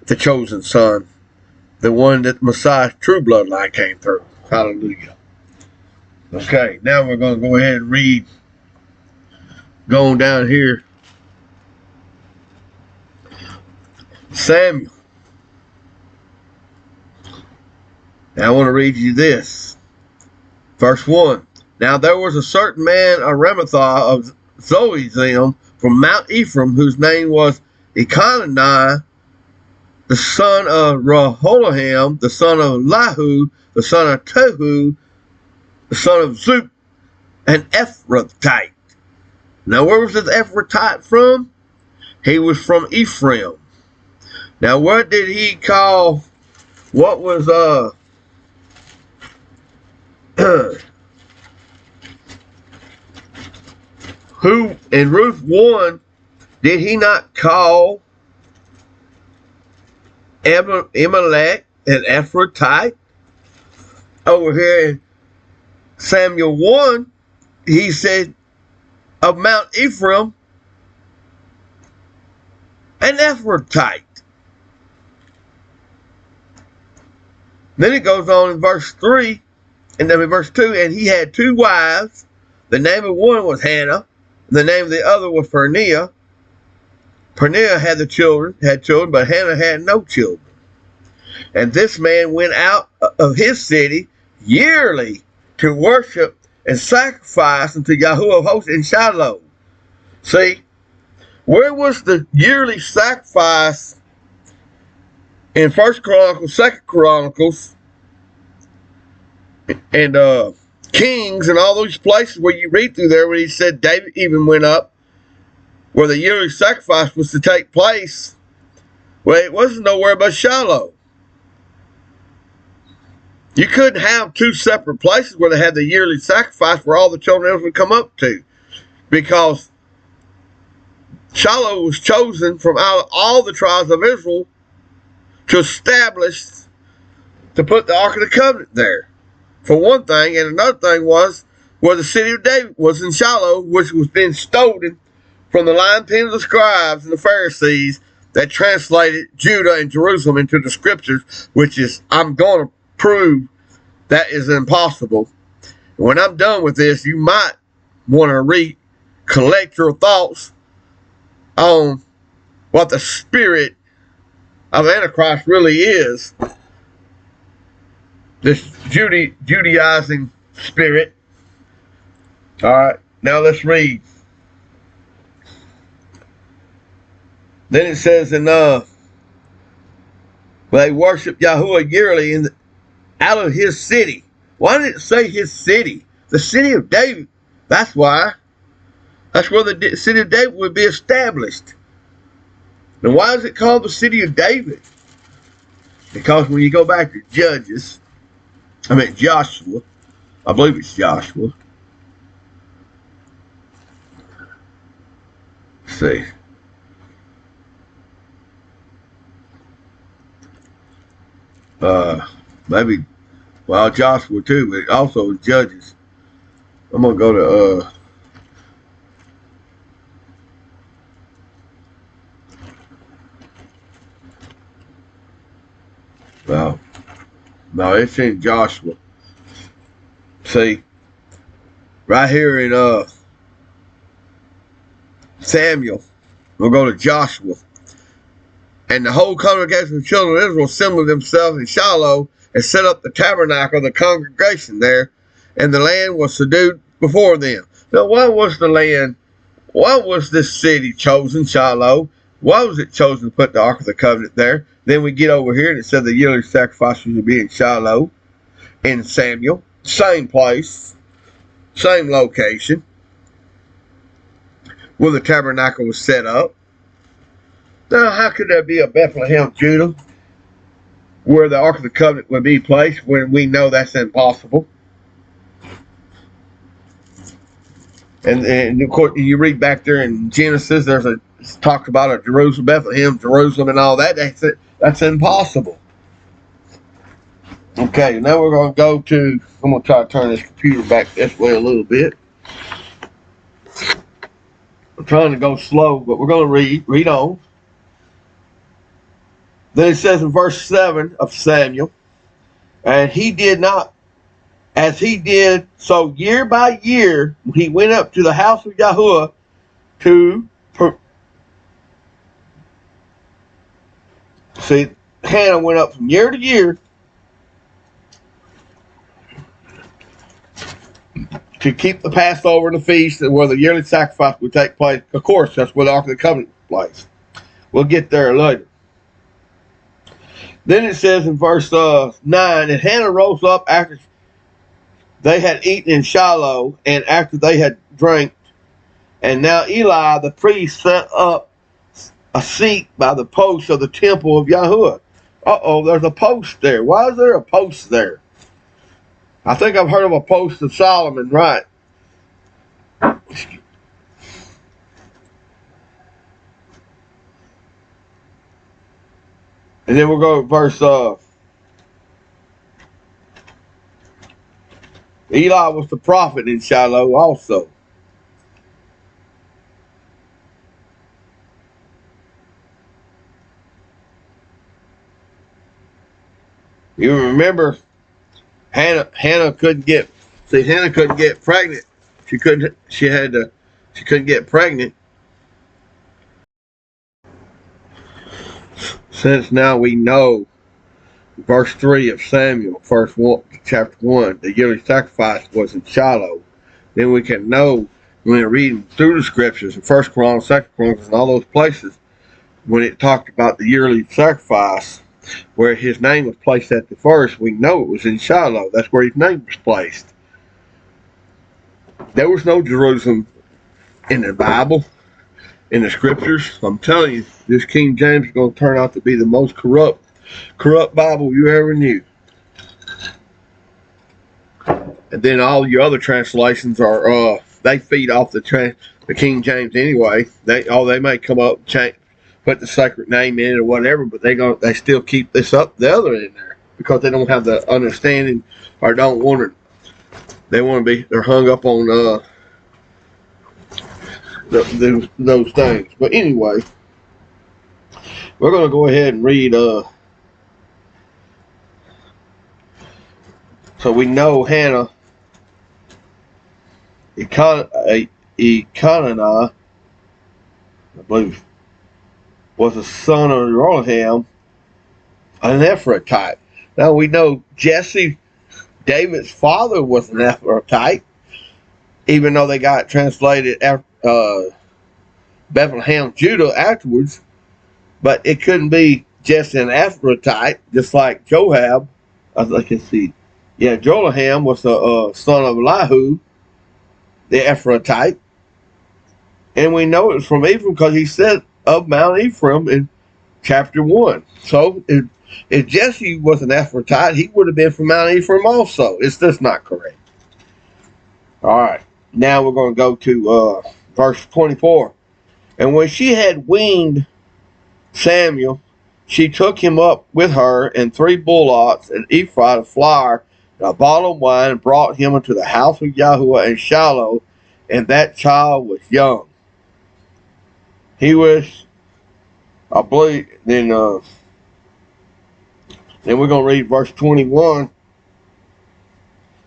the chosen son, the one that Messiah's true bloodline came through. Hallelujah. Okay, now we're going to go ahead and read, going down here, Samuel. Now I want to read you this. Verse 1. Now there was a certain man, a Ramathah of Zoezim, from Mount Ephraim, whose name was Econani, the son of Rehoboam, the son of Lahu, the son of Tohu, the son of Zup, an Ephrathite. Now where was this Ephrathite from? He was from Ephraim. Now what did he call, what was, who, in Ruth 1, did he not call Amalek an Ephrathite? Over here in Samuel 1, he said of Mount Ephraim, an Ephrathite. Then it goes on in verse 3, and then in verse 2, and he had two wives. The name of one was Hannah, and the name of the other was Peninnah. Peninnah had children, but Hannah had no children. And this man went out of his city yearly to worship and sacrifice unto Yahuwah of hosts in Shiloh. See, where was the yearly sacrifice in 1 Chronicles, 2 Chronicles, and Kings, and all those places where you read through there, where he said David even went up, where the yearly sacrifice was to take place? Well, it wasn't nowhere but Shiloh. You couldn't have two separate places where they had the yearly sacrifice where all the children of Israel would come up to, because Shiloh was chosen from out of all the tribes of Israel to establish, to put the Ark of the Covenant there, for one thing. And another thing was where the city of David was in Shiloh, which was being stolen from the lion pen of the scribes and the Pharisees that translated Judah and Jerusalem into the scriptures, which is, I'm going to prove that is impossible. When I'm done with this, you might want to recollect your thoughts on what the spirit of Antichrist really is. This Judaizing spirit. All right, now let's read. Then it says they worship Yahuwah yearly out of his city. Why did it say his city? The city of David. That's why. That's where the city of David would be established. And why is it called the city of David? Because when you go back to Joshua, I believe it's Joshua. Let's see. Maybe, well, Joshua too, but also Judges. I'm going to go to, no, it's in Joshua. See, right here in Samuel, we'll go to Joshua. And the whole congregation of the children of Israel assembled themselves in Shiloh and set up the tabernacle of the congregation there, and the land was subdued before them. Now, why was the land, why was this city chosen, Shiloh? Why was it chosen to put the Ark of the Covenant there? Then we get over here and it said the yearly sacrifice was to be in Shiloh, in Samuel, same place, same location, where the tabernacle was set up. Now, how could there be a Bethlehem, Judah, where the Ark of the Covenant would be placed when we know that's impossible? And of course, you read back there in Genesis, it's talked about a Jerusalem, Bethlehem, Jerusalem, and all that. That's impossible. Okay, now we're going to go to, I'm going to try to turn this computer back this way a little bit. I'm trying to go slow, but we're going to read on. Then it says in verse 7 of Samuel, and he did not, as he did, so year by year, he went up to the house of Yahuwah see, Hannah went up from year to year to keep the Passover and the feast and where the yearly sacrifice would take place. Of course, that's where the Ark of the Covenant was. We'll get there later. Then it says in verse 9, and Hannah rose up after they had eaten in Shiloh and after they had drank. And now Eli, the priest, set up a seat by the post of the temple of Yahuwah. There's a post there. Why is there a post there? I think I've heard of a post of Solomon, right? And then we'll go to verse, Eli was the prophet in Shiloh also. You remember Hannah couldn't get pregnant. She couldn't get pregnant. Since now we know, verse 3 of Samuel, chapter 1, the yearly sacrifice was in Shiloh. Then we can know when we're reading through the scriptures in 1 Chronicles, 2 Chronicles, and all those places, when it talked about the yearly sacrifice, where his name was placed at the first, we know it was in Shiloh. That's where his name was placed. There was no Jerusalem in the Bible, in the scriptures. I'm telling you, this King James is going to turn out to be the most corrupt Bible you ever knew. And then all your other translations are they feed off the King James anyway. They may come up put the sacred name in it or whatever, but they still keep the other in there because they don't have the understanding or don't want it. They're hung up on those things. But anyway, we're going to go ahead and read. So we know Hannah, Economy, I believe, was a son of Jerusalem, an Ephrathite. Now we know Jesse, David's father, was an Ephrathite, even though they got translated Bethlehem, Judah afterwards. But it couldn't be Jesse an Ephrathite, just like Joab. As I can see, yeah, Joram was the son of Elihu, the Ephrathite, and we know it's from Ephraim because he said of Mount Ephraim in chapter 1. So if Jesse was an Ephrathite, he would have been from Mount Ephraim also. It's just not correct. All right, now we're going to go to verse 24. And when she had weaned Samuel, she took him up with her and 3 bullocks, an ephah of flour, and a bottle of wine, and brought him into the house of Yahuwah in Shiloh, and that child was young. He was, I believe, then we're going to read verse 21.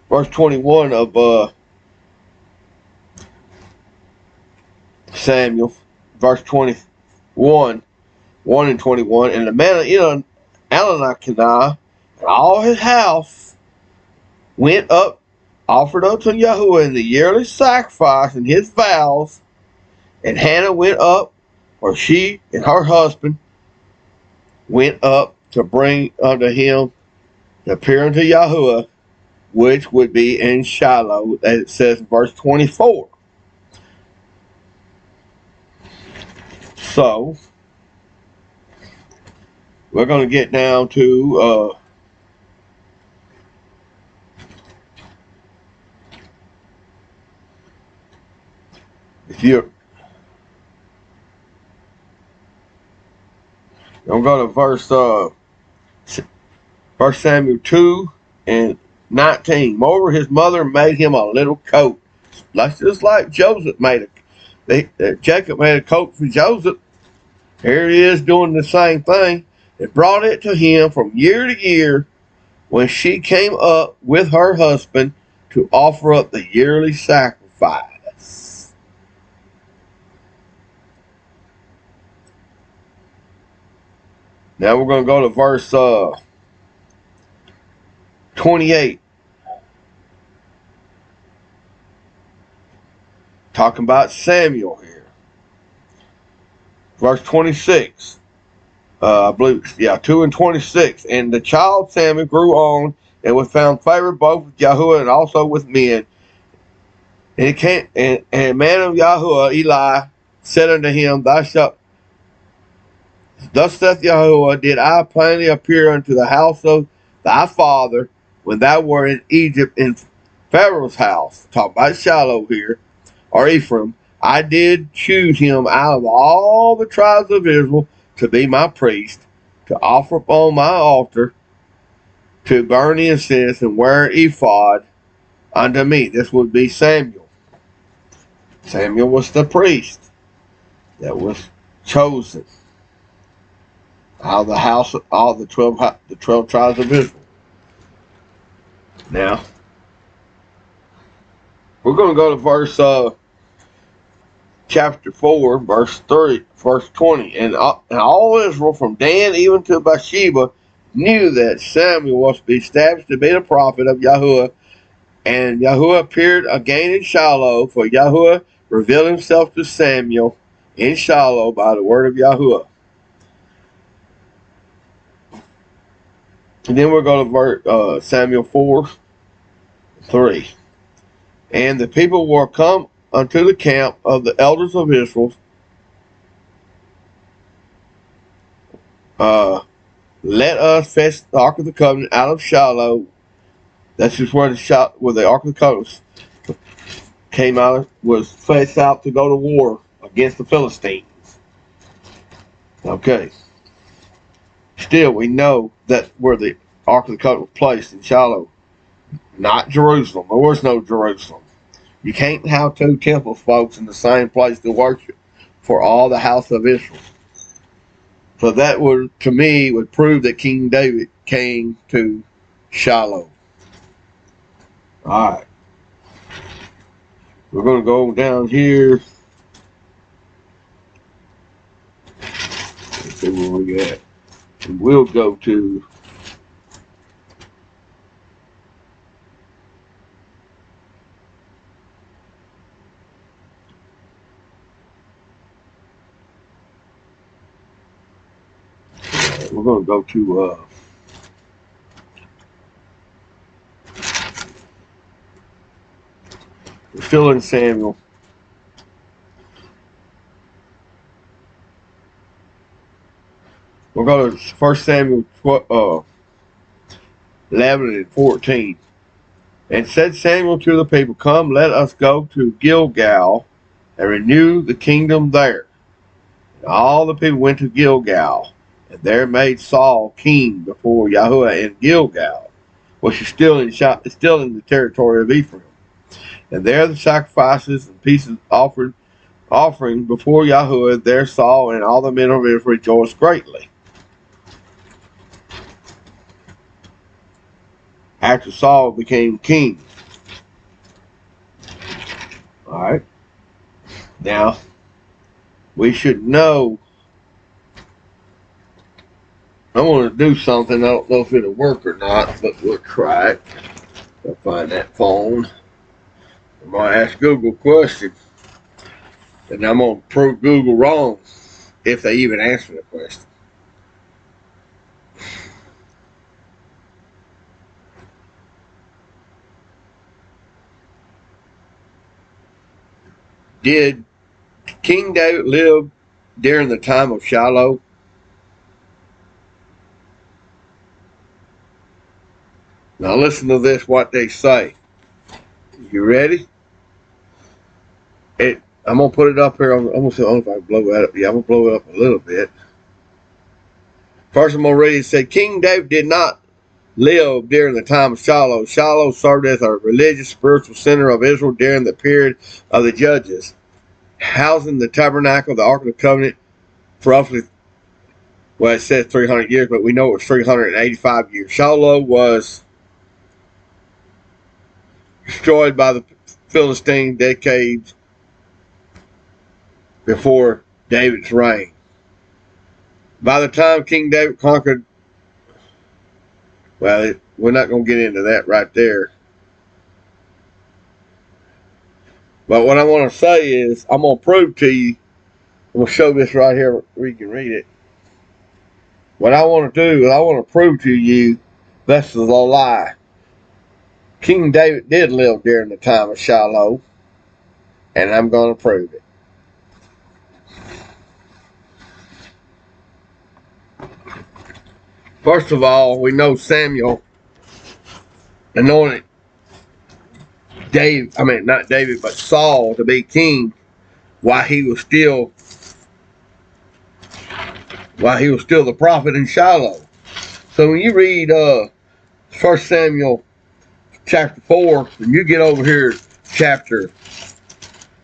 Verse 21 of Samuel, verse 21, 1 and 21. And the man of Elkanah and all his house went up, offered unto Yahuwah in the yearly sacrifice and his vows. And Hannah went up, or she and her husband went up to bring unto him to appear unto Yahuwah, which would be in Shiloh, as it says in verse 24. So, we're going to get down to if you're going to go to verse Samuel 2 and 19. Moreover, his mother made him a little coat, just like Joseph made Jacob made a coat for Joseph. Here he is doing the same thing. And brought it to him from year to year when she came up with her husband to offer up the yearly sacrifice. Now we're going to go to verse 28. Talking about Samuel here. Verse 26. I believe, 2 and 26. And the child Samuel grew on and was found favor both with Yahuwah and also with men. And it came, and a man of Yahuwah, Eli, said unto him, Thus saith Yahuwah, did I plainly appear unto the house of thy father when thou wert in Egypt in Pharaoh's house? Talk about Shiloh here, or Ephraim. I did choose him out of all the tribes of Israel to be my priest, to offer upon my altar, to burn incense and wear ephod unto me. This would be Samuel. Samuel was the priest that was chosen out of the house of all the 12 tribes of Israel. Now, we're going to go to verse chapter 4, verse 20. And all Israel from Dan even to Bathsheba knew that Samuel was to be established to be the prophet of Yahuwah. And Yahuwah appeared again in Shiloh, for Yahuwah revealed himself to Samuel in Shiloh by the word of Yahuwah. And then we'll go to verse Samuel 4:3. And the people were come unto the camp of the elders of Israel, let us fetch the ark of the covenant out of Shiloh. That's just where the ark of the covenant came out, was fetched out to go to war against the Philistines. Okay. Still, we know that where the Ark of the Covenant was placed in Shiloh, not Jerusalem. There was no Jerusalem. You can't have two temples, folks, in the same place to worship for all the house of Israel. So that would, to me, would prove that King David came to Shiloh. All right. We're going to go down here. Let's see where we at. And we'll go to we're going to go to we're still in Samuel. We're going to 1 Samuel 11 and 14. And said Samuel to the people, come, let us go to Gilgal and renew the kingdom there. And all the people went to Gilgal, and there made Saul king before Yahuwah in Gilgal, which is still in the territory of Ephraim. And there the sacrifices and pieces offering before Yahuwah, there Saul and all the men of Israel rejoiced greatly. After Saul became king. All right. Now, we should know. I want to do something. I don't know if it'll work or not, but we'll try it. I'll find that phone. I'm going to ask Google a question. And I'm going to prove Google wrong if they even answer the question. Did King David live during the time of Shiloh? Now listen to this, what they say. You ready? I'm going to put it up here. I'm going to see if I can blow it up. Yeah, I'm going to blow it up a little bit. First I'm going to read it. It said, King David did not live during the time of Shiloh. Shiloh served as a religious, spiritual center of Israel during the period of the Judges, housing the tabernacle, the Ark of the Covenant, for roughly, well, it says 300 years, but we know it was 385 years. Shiloh was destroyed by the Philistines decades before David's reign. By the time King David conquered, well, we're not going to get into that right there. But what I want to say is, I'm going to prove to you, I'm going to show this right here where you can read it. What I want to do is I want to prove to you this is a lie. King David did live during the time of Shiloh, and I'm going to prove it. First of all, we know Samuel anointed not David, but Saul to be king while he was still the prophet in Shiloh. So when you read 1 Samuel chapter 4, and you get over here chapter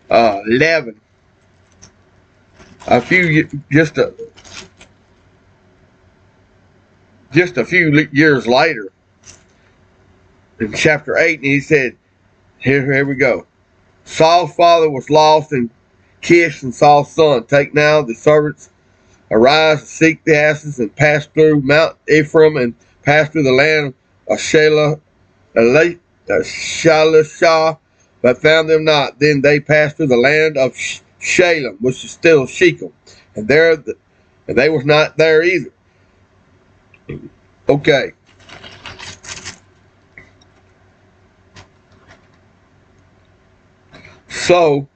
11, just a few years later, in chapter 8, and he said, here we go. Saul's father was lost, and Kish and Saul's son, take now the servants, arise and seek the asses, and pass through Mount Ephraim, and pass through the land of Shalishah, but found them not. Then they passed through the land of Shalem, which is still Shechem, and they was not there either. Okay. So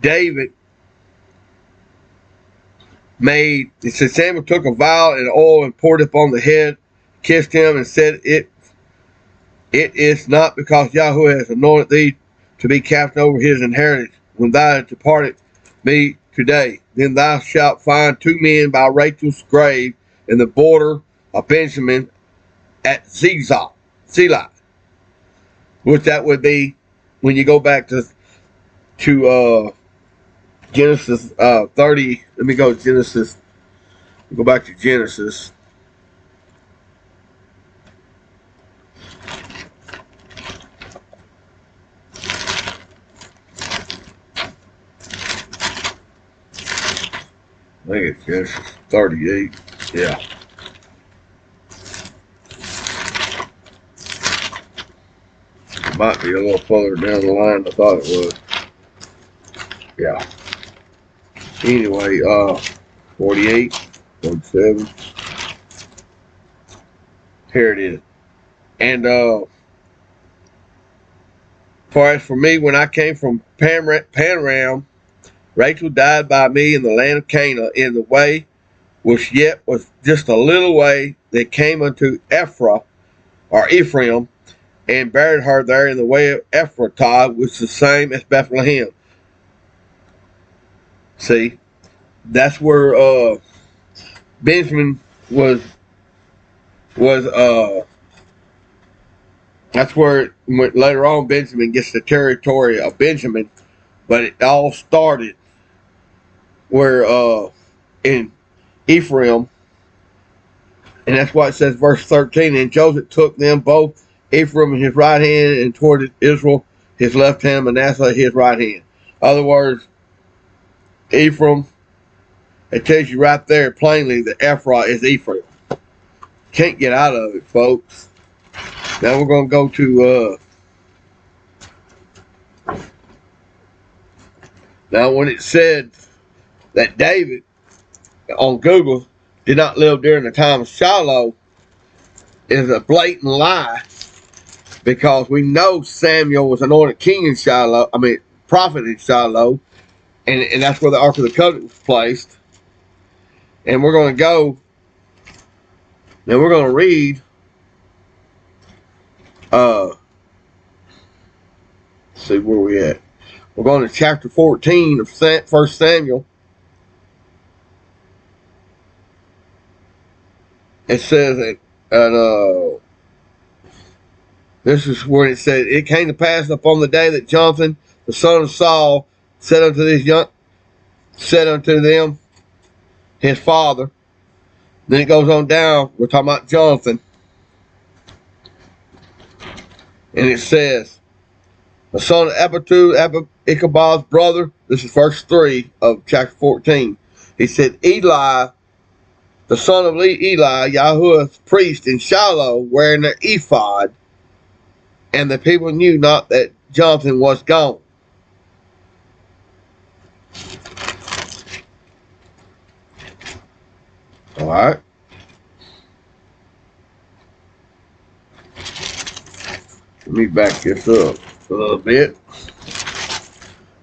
David it said Samuel took a vial and oil and poured it upon the head, kissed him, and said, It is not because Yahuwah has anointed thee to be captain over his inheritance, when thou departed me today. Then thou shalt find 2 men by Rachel's grave in the border of Benjamin at Zelah, which that would be when you go back to Genesis 30. Let me go to Genesis. Go back to Genesis. I think it's Genesis 38. Yeah. It might be a little further down the line than I thought it was. Yeah. Anyway, 48, 47. Here it is. And for as for me, when I came from Paneram, Rachel died by me in the land of Canaan in the way which yet was just a little way that came unto Ephraim, and buried her there in the way of Ephratah, which is the same as Bethlehem. See, that's where Benjamin was that's where later on Benjamin gets the territory of Benjamin, but it all started where in Ephraim, and that's why it says verse 13, and Joseph took them both, Ephraim in his right hand, and toward Israel his left hand, Manasseh his right hand. In other words, Ephraim, it tells you right there plainly that Ephraim is Ephraim. Can't get out of it, folks. Now we're going to go to now when it said that David on Google did not live during the time of Shiloh is a blatant lie, because we know Samuel was anointed king in Shiloh, prophet in Shiloh, and that's where the Ark of the Covenant was placed. And we're going to go, and we're going to read, see where we at. We're going to chapter 14 of 1 Samuel. It says that, this is where it said, it came to pass upon the day that Jonathan, the son of Saul, said unto them, his father. Then it goes on down. We're talking about Jonathan. And it says, the son of Ichabod's brother. This is verse 3 of chapter 14. He said, Eli, the son of Eli, Yahuwah's priest in Shiloh, wearing their ephod, and the people knew not that Jonathan was gone. All right. Let me back this up a little bit.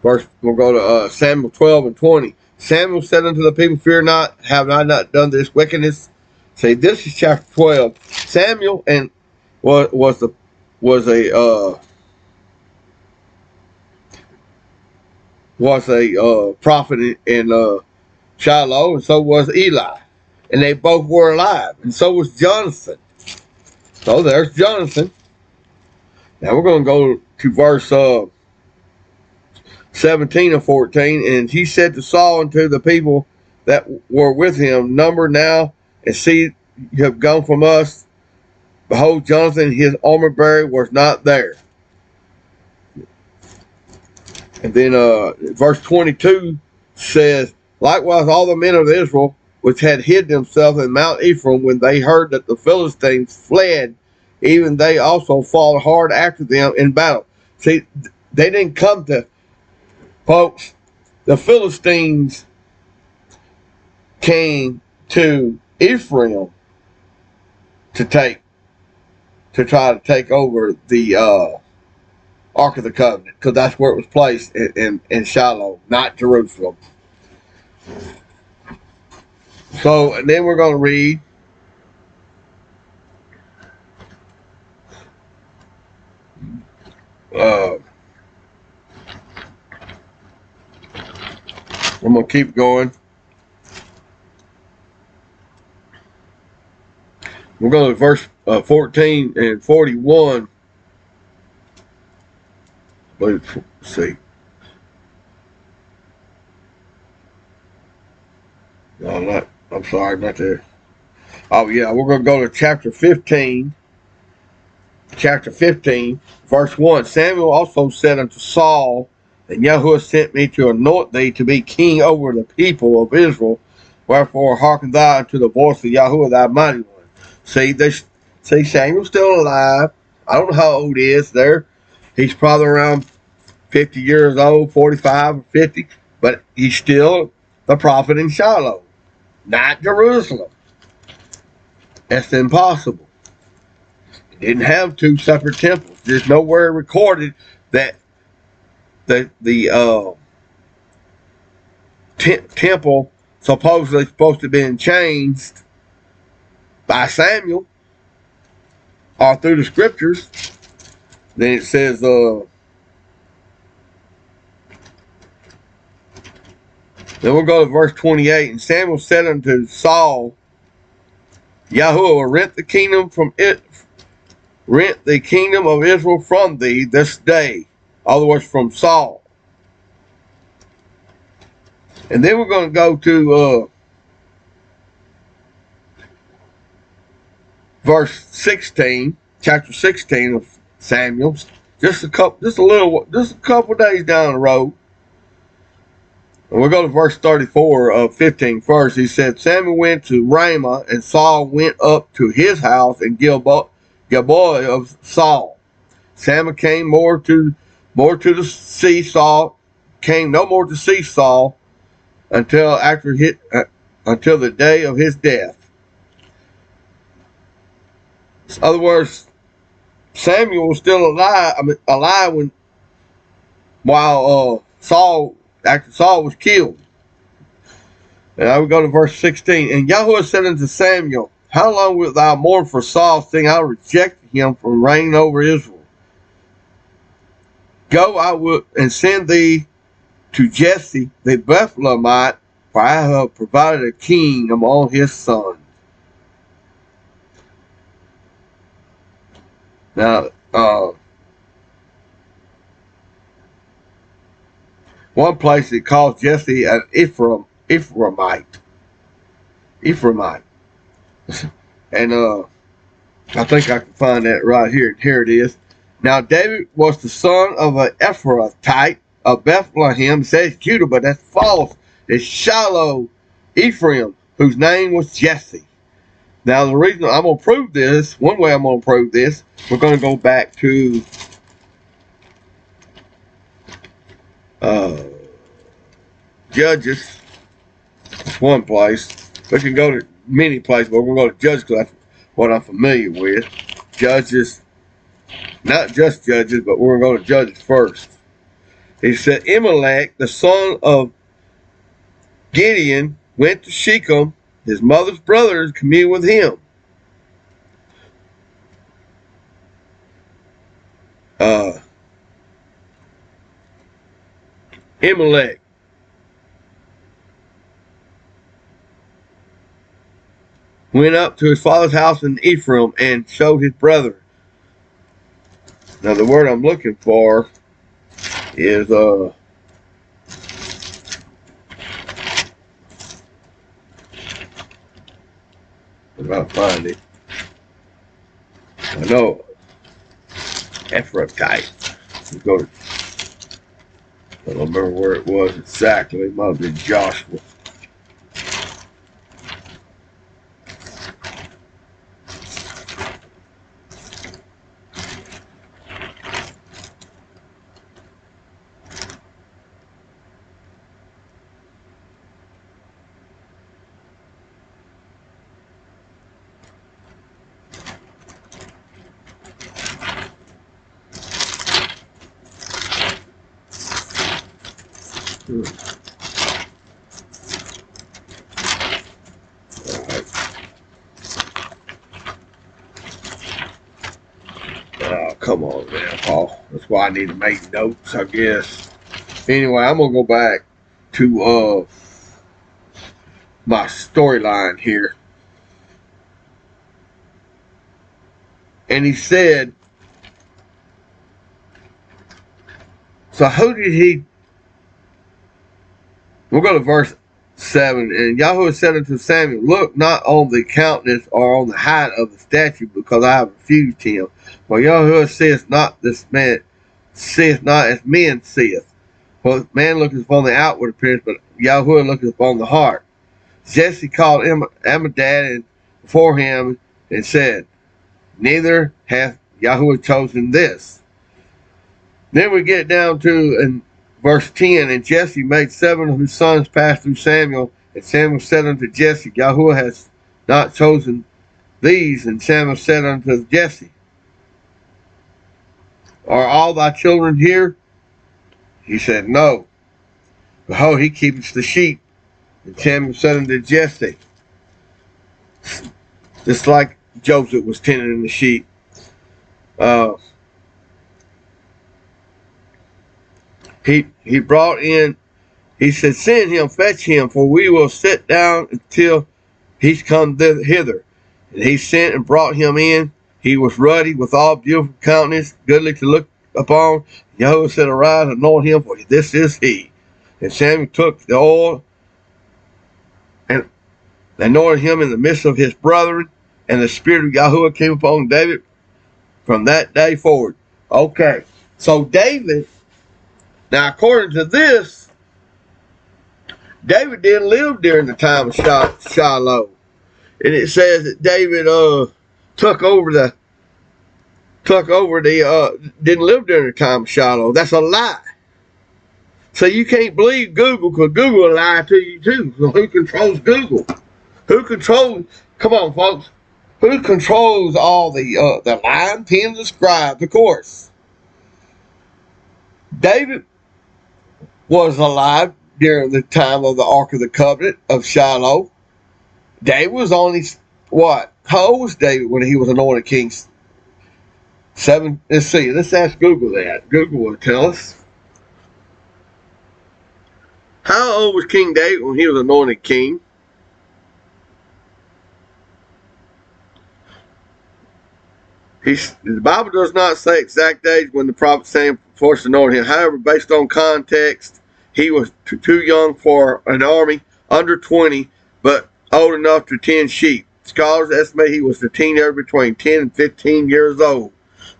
First, we'll go to Samuel 12 and 20. Samuel said unto the people, fear not, have I not done this wickedness? Say, this is chapter 12. Samuel and was a prophet in Shiloh, and so was Eli, and they both were alive, and so was Jonathan. So there's Jonathan. Now we're going to go to verse 17 and 14, and he said to Saul and to the people that were with him, number now and see, you have gone from us. Behold, Jonathan, his armor bearer, was not there. And then verse 22 says, likewise all the men of Israel which had hid themselves in Mount Ephraim, when they heard that the Philistines fled, even they also fought hard after them in battle. See, they didn't come to, folks, the Philistines came to Ephraim to try to take over the Ark of the Covenant, because that's where it was placed in Shiloh, not Jerusalem. So, and then we're going to read going to keep going. We'll go to verse 14 and 41. Let's see. No, not. I'm sorry, not there. Oh, yeah, we're going to go to chapter 15. Chapter 15, verse 1. Samuel also said unto Saul, and Yahuwah sent me to anoint thee to be king over the people of Israel. Wherefore hearken thou unto the voice of Yahuwah thy mighty one. See, Samuel's still alive. I don't know how old he is there. He's probably around 50 years old, 45 or 50. But he's still the prophet in Shiloh, not Jerusalem. That's impossible. He didn't have two separate temples. There's nowhere recorded that the temple supposedly supposed to have been changed by Samuel or through the scriptures. Then it says, then we'll go to verse 28. And Samuel said unto Saul, Yahuwah will rent the kingdom of Israel from thee this day. In other words, from Saul. And then we're going to go to verse 16, chapter 16 of Samuel. Just a couple days down the road. And we'll go to verse 34 of 15 first. He said, Samuel went to Ramah, and Saul went up to his house in Gilboa of Saul. Samuel came no more to see Saul until the day of his death. In other words, Samuel was still alive while Saul was killed. And I would go to verse 16. And Yahuwah said unto Samuel, how long wilt thou mourn for Saul, seeing I rejected him from reigning over Israel? Go, I will, and send thee to Jesse the Bethlehemite, for I have provided a king among his sons. Now, one place it calls Jesse an Ephraimite. And I think I can find that right here. Here it is. Now David was the son of an Ephraimite of Bethlehem. It says Judah, but that's false. It's Shiloh, Ephraim, whose name was Jesse. Now the reason I'm going to prove this, one way I'm going to prove this, we're going to go back to Judges. It's one place. We can go to many places, but we're going to go to Judges because that's what I'm familiar with. Judges, not just Judges, but we're going to Judges first. He said, Amalek, the son of Gideon, went to Shechem. His mother's brothers communed with him. Amalek went up to his father's house in Ephraim and showed his brother. Now the word I'm looking for is if I find it. I know Ephraimite. Go to, I don't remember where it was exactly. It might have been Joshua. Oh, come on, man, Paul. That's why I need to make notes, I guess. Anyway, I'm gonna go back to my storyline here. And he said, so who did he? We'll go to verse 7. And Yahuwah said unto Samuel, look not on the countenance or on the height of the statue, because I have refused him. For Yahuwah saith not this man, saith not as men seeth. For man looketh upon the outward appearance, but Yahuwah looketh upon the heart. Jesse called Amminadab before him and said, neither hath Yahuwah chosen this. Then we get down to in verse 10, and Jesse made 7 of his sons pass through Samuel, and Samuel said unto Jesse, Yahuwah has not chosen these. And Samuel said unto Jesse, are all thy children here? He said, no. Behold, he keepeth the sheep. And Samuel said unto Jesse, just like Joseph was tending the sheep. He brought in, he said, send him, fetch him, for we will sit down until he's come hither. And he sent and brought him in. He was ruddy, with all beautiful countenance, goodly to look upon. Yahuwah said, arise, anoint him, for this is he. And Samuel took the oil and anointed him in the midst of his brethren, and the spirit of Yahuwah came upon David from that day forward. Okay, so David, now according to this, David didn't live during the time of Shiloh. And it says that David didn't live during the time of Shiloh. That's a lie. So you can't believe Google, because Google will lie to you too. So who controls Google? Come on folks, who controls all the line, pen, the scribes? Of course. David was alive during the time of the Ark of the Covenant of Shiloh. David was only, what? How old was David when he was anointed king? 7, let's see, let's ask Google that. Google will tell us. How old was King David when he was anointed king? The Bible does not say exact age when the prophet Samuel first anointed him. However, based on context, he was too young for an army, under 20, but old enough to tend sheep. Scholars estimate he was a teenager between 10 and 15 years old.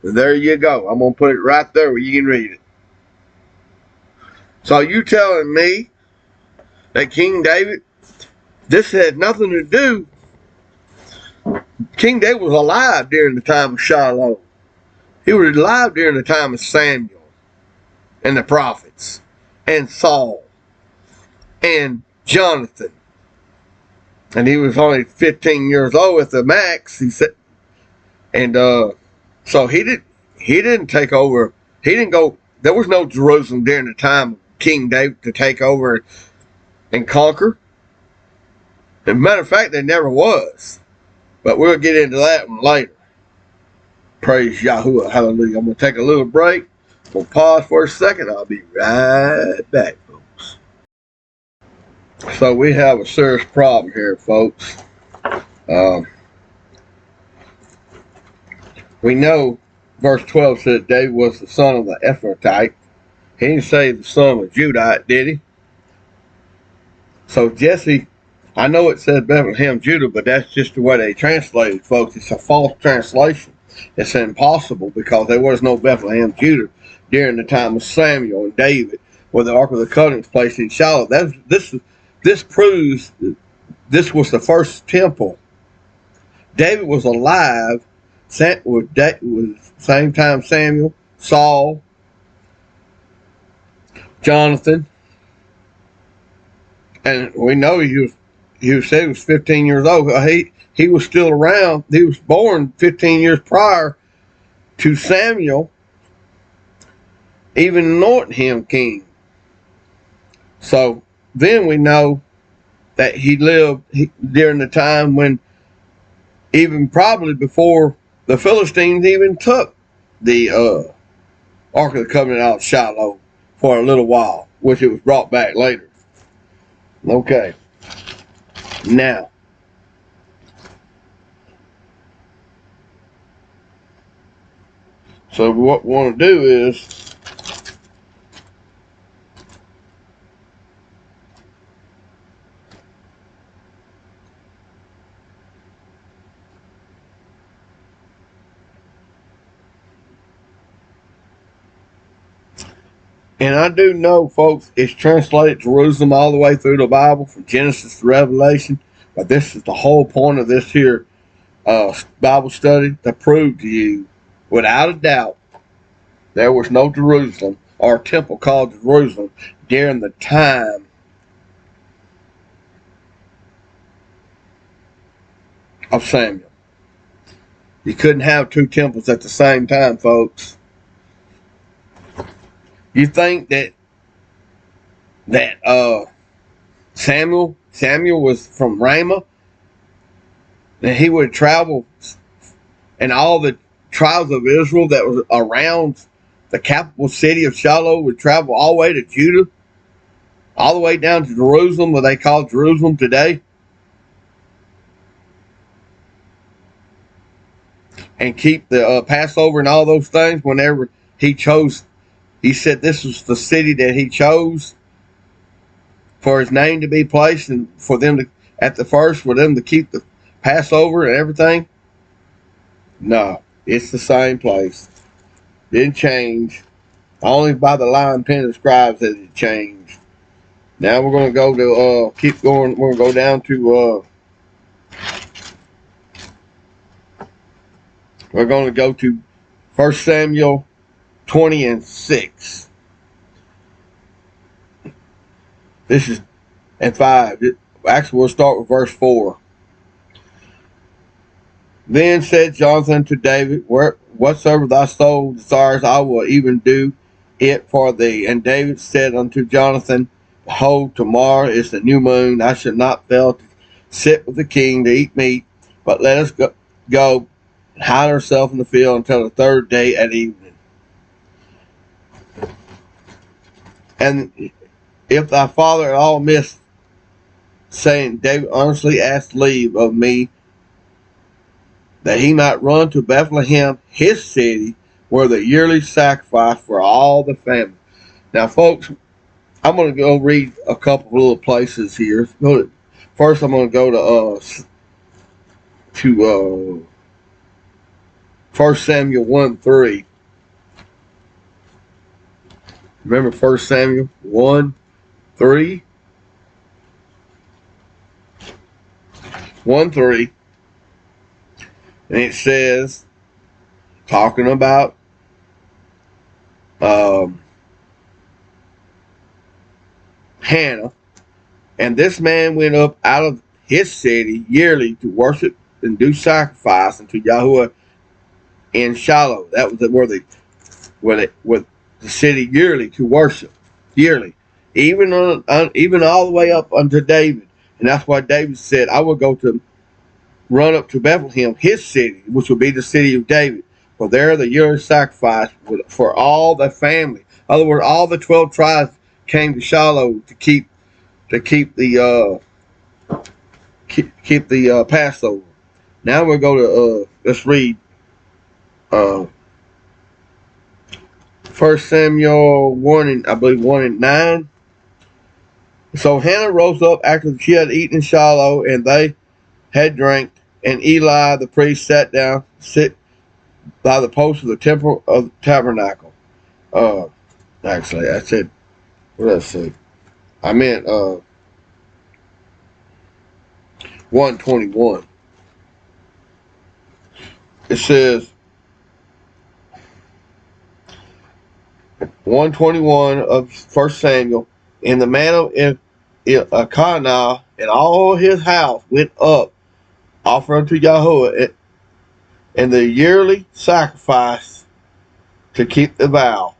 And there you go. I'm going to put it right there where you can read it. So you telling me that King David, this had nothing to do. King David was alive during the time of Shiloh. He was alive during the time of Samuel and the prophets and Saul and Jonathan. And he was only 15 years old at the max, he said. And so he didn't take over. He didn't go. There was no Jerusalem during the time of King David to take over and conquer. As a matter of fact, there never was. But we'll get into that one later. Praise Yahuwah. Hallelujah. I'm going to take a little break. We'll pause for a second. I'll be right back, folks. So we have a serious problem here, folks. We know verse 12 said David was the son of the Ephrathite. He didn't say the son of Judite, did he? So Jesse, I know it says Bethlehem, Judah, but that's just the way they translated, folks. It's a false translation. It's impossible, because there was no Bethlehem, Judah during the time of Samuel and David, where the Ark of the Covenant was placed in Shiloh. This proves this was the first temple. David was alive with same time Samuel, Saul, Jonathan, and we know he said he was 15 years old. He was still around. He was born 15 years prior to Samuel even anointing him king. So then we know that he lived during the time when, even probably before the Philistines even took the Ark of the Covenant out of Shiloh for a little while, which it was brought back later. Okay. Now, so what we want to do is, and I do know, folks, it's translated Jerusalem all the way through the Bible, from Genesis to Revelation. But this is the whole point of this here Bible study, to prove to you, without a doubt, there was no Jerusalem or temple called Jerusalem during the time of Samuel. You couldn't have two temples at the same time, folks. You think that Samuel was from Ramah, and he would travel, and all the tribes of Israel that was around the capital city of Shiloh would travel all the way to Judah, all the way down to Jerusalem, what they call Jerusalem today, and keep the Passover and all those things whenever he chose. He said this was the city that he chose for his name to be placed, and for them to, at the first, for them to keep the Passover and everything. No, it's the same place. Didn't change. Only by the line pen of scribes that it changed. Now we're going to go to, keep going. We're going to go down to, we're going to go to 1 Samuel 20 and 6. This is, and 5. Actually, we'll start with verse 4. Then said Jonathan to David, whatsoever thy soul desires, I will even do it for thee. And David said unto Jonathan, behold, tomorrow is the new moon. I shall not fail to sit with the king to eat meat, but let us go and hide ourselves in the field until the third day at evening. And if thy father at all miss, saying, David earnestly asked leave of me, that he might run to Bethlehem, his city, where the yearly sacrifice for all the family. Now, folks, I'm going to go read a couple of little places here. First, I'm going to go to 1 Samuel 1:3. Remember 1 Samuel 1:3? 1:3. And it says, talking about Hannah, and this man went up out of his city yearly to worship and do sacrifice unto Yahuwah in Shiloh. That was where the city yearly to worship, yearly, even all the way up unto David. And that's why David said, I will run up to Bethlehem, his city, which will be the city of David. For there the yearly sacrifice for all the family. In other words, all the 12 tribes came to Shiloh to keep the Passover. Now we'll go to let's read 1 Samuel 1 and I believe 1 and 9. So Hannah rose up after she had eaten in Shiloh, and they had drank, and Eli the priest sat by the post of the temple of the tabernacle. Actually, I said, let's see. I meant 121. It says 121 of 1 Samuel, and the man of Elkanah and all his house went up, offer unto Yahuwah and the yearly sacrifice to keep the vow.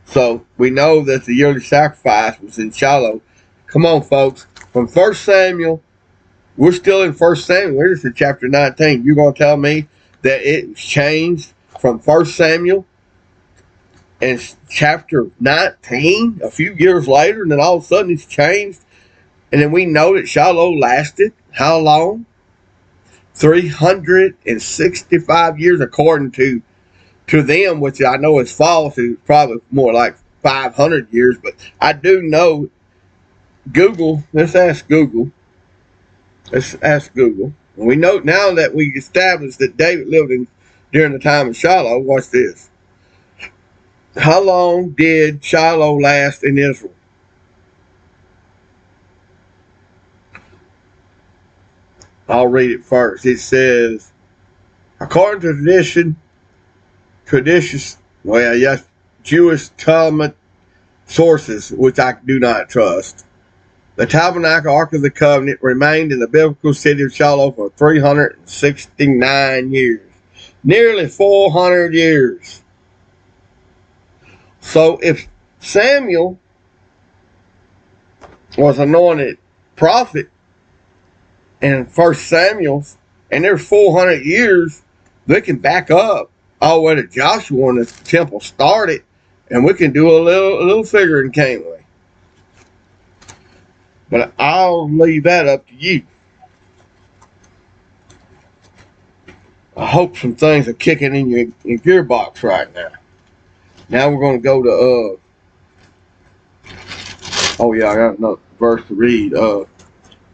So we know that the yearly sacrifice was in Shiloh. Come on, folks. From 1 Samuel, we're still in 1 Samuel. We're just in chapter 19. You're going to tell me that it changed from 1 Samuel and chapter 19 a few years later, and then all of a sudden it's changed And then we know that Shiloh lasted how long? 365 years, according to them, which I know is false. It's probably more like 500 years, but I do know Google. Let's ask Google. We know now that we established that David lived during the time of Shiloh. Watch this. How long did Shiloh last in Israel? I'll read it first. It says, according to yes, Jewish Talmud sources, which I do not trust, the tabernacle, Ark of the Covenant, remained in the biblical city of Shiloh for 369 years. Nearly 400 years. So if Samuel was anointed prophet in 1 Samuel, and there's 400 years, they can back up all the way to Joshua when the temple started, and we can do a little figuring, can't we? But I'll leave that up to you. I hope some things are kicking in your gearbox right now. Now we're going to go to, oh yeah, I got another verse to read.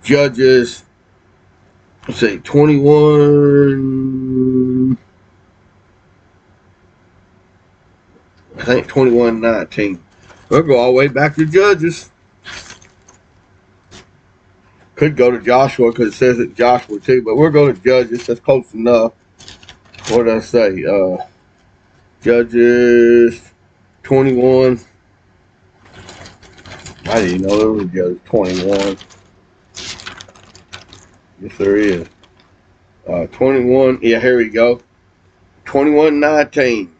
Judges, let's see, 21, I think 21:19. We'll go all the way back to Judges. Could go to Joshua because it says it Joshua too, but we'll go to Judges. That's close enough. What did I say? Judges 21. I didn't even know there was Judges 21. Yes, there is. 21. Yeah, here we go. 21:19.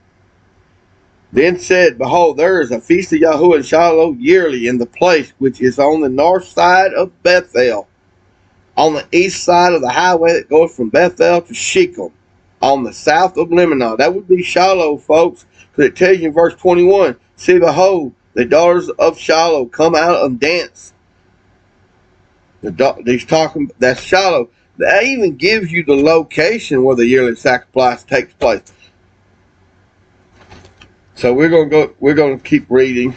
Then said, behold, there is a feast of Yahuwah in Shiloh yearly in the place which is on the north side of Bethel, on the east side of the highway that goes from Bethel to Shechem, on the south of Lebanon. That would be Shiloh, folks, because it tells you in verse 21, see, behold, the daughters of Shiloh come out and dance. That's Shiloh. That even gives you the location where the yearly sacrifice takes place. So we're going to keep reading.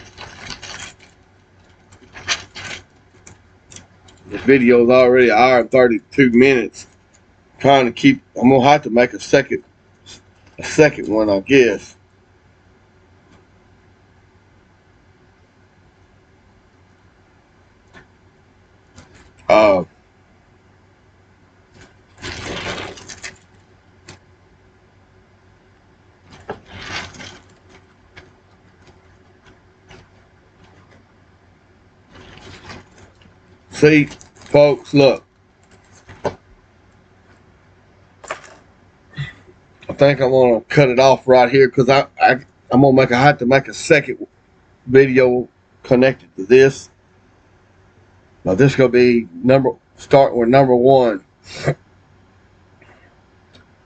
This video is already an hour and 32 minutes. I'm going to have to make a second one, I guess. See, folks, look. I think I'm going to cut it off right here because I'm going to have to make a second video connected to this. Now, this is going to be starting with number one.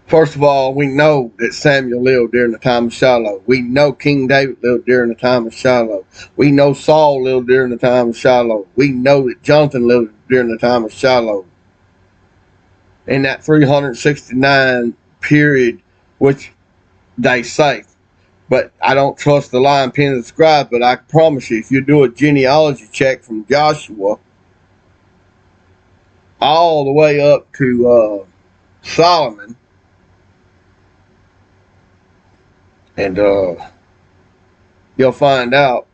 First of all, we know that Samuel lived during the time of Shiloh. We know King David lived during the time of Shiloh. We know Saul lived during the time of Shiloh. We know that Jonathan lived during the time of Shiloh. In that 369 period, which they say. But I don't trust the lying pen of the scribe, but I promise you, if you do a genealogy check from Joshua all the way up to Solomon, and you'll find out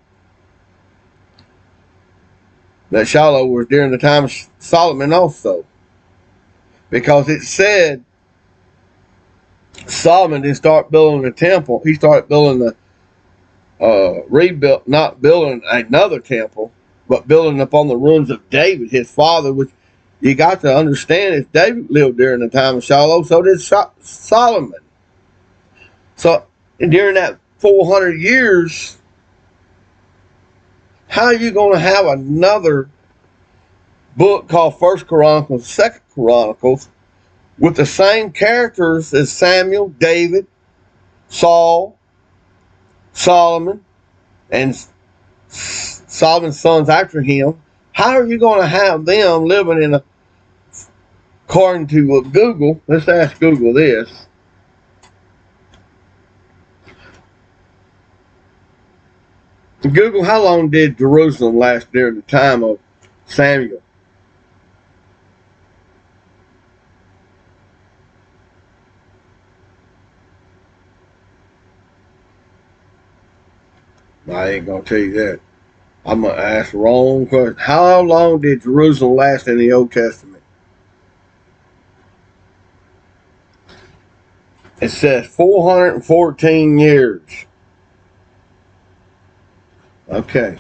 that Shiloh was during the time of Solomon also. Because it said Solomon didn't start building the temple. He started building not building another temple, but building upon the ruins of David, his father, which you got to understand is David lived during the time of Shiloh, so did Solomon. So during that 400 years, how are you going to have another book called First Chronicles, Second Chronicles, with the same characters as Samuel, David, Saul, Solomon, and Solomon's sons after him, How are you going to have them living in a, according to Google, let's ask Google this. Google, how long did Jerusalem last during the time of Samuel? I ain't going to tell you that. I'm going to ask the wrong question. How long did Jerusalem last in the Old Testament? It says 414 years. Okay.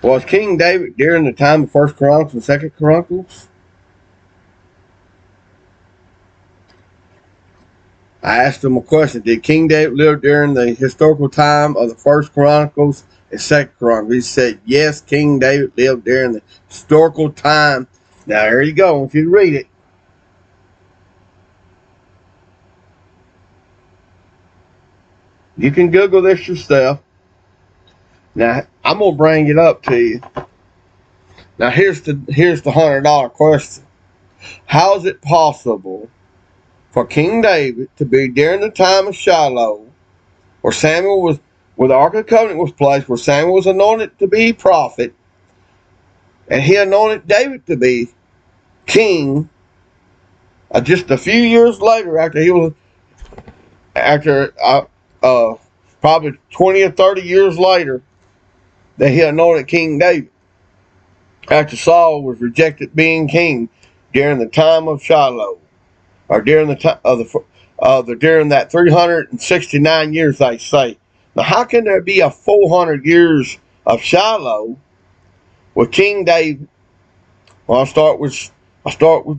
Was King David during the time of First Chronicles and Second Chronicles? I asked him a question. Did King David live during the historical time of the First Chronicles and Second Chronicles? He said, yes, King David lived during the historical time. Now, there you go. I want you to read it. You can Google this yourself. Now, I'm going to bring it up to you. Now, here's the $100 question. How is it possible for King David to be during the time of Shiloh, where Samuel was, where the Ark of the Covenant was placed, where Samuel was anointed to be prophet, and he anointed David to be king just a few years later after probably 20 or 30 years later that he anointed King David after Saul was rejected being king during the time of Shiloh, or during the time of during that 369 years they say. Now, how can there be a 400 years of Shiloh with King David? Well, I start with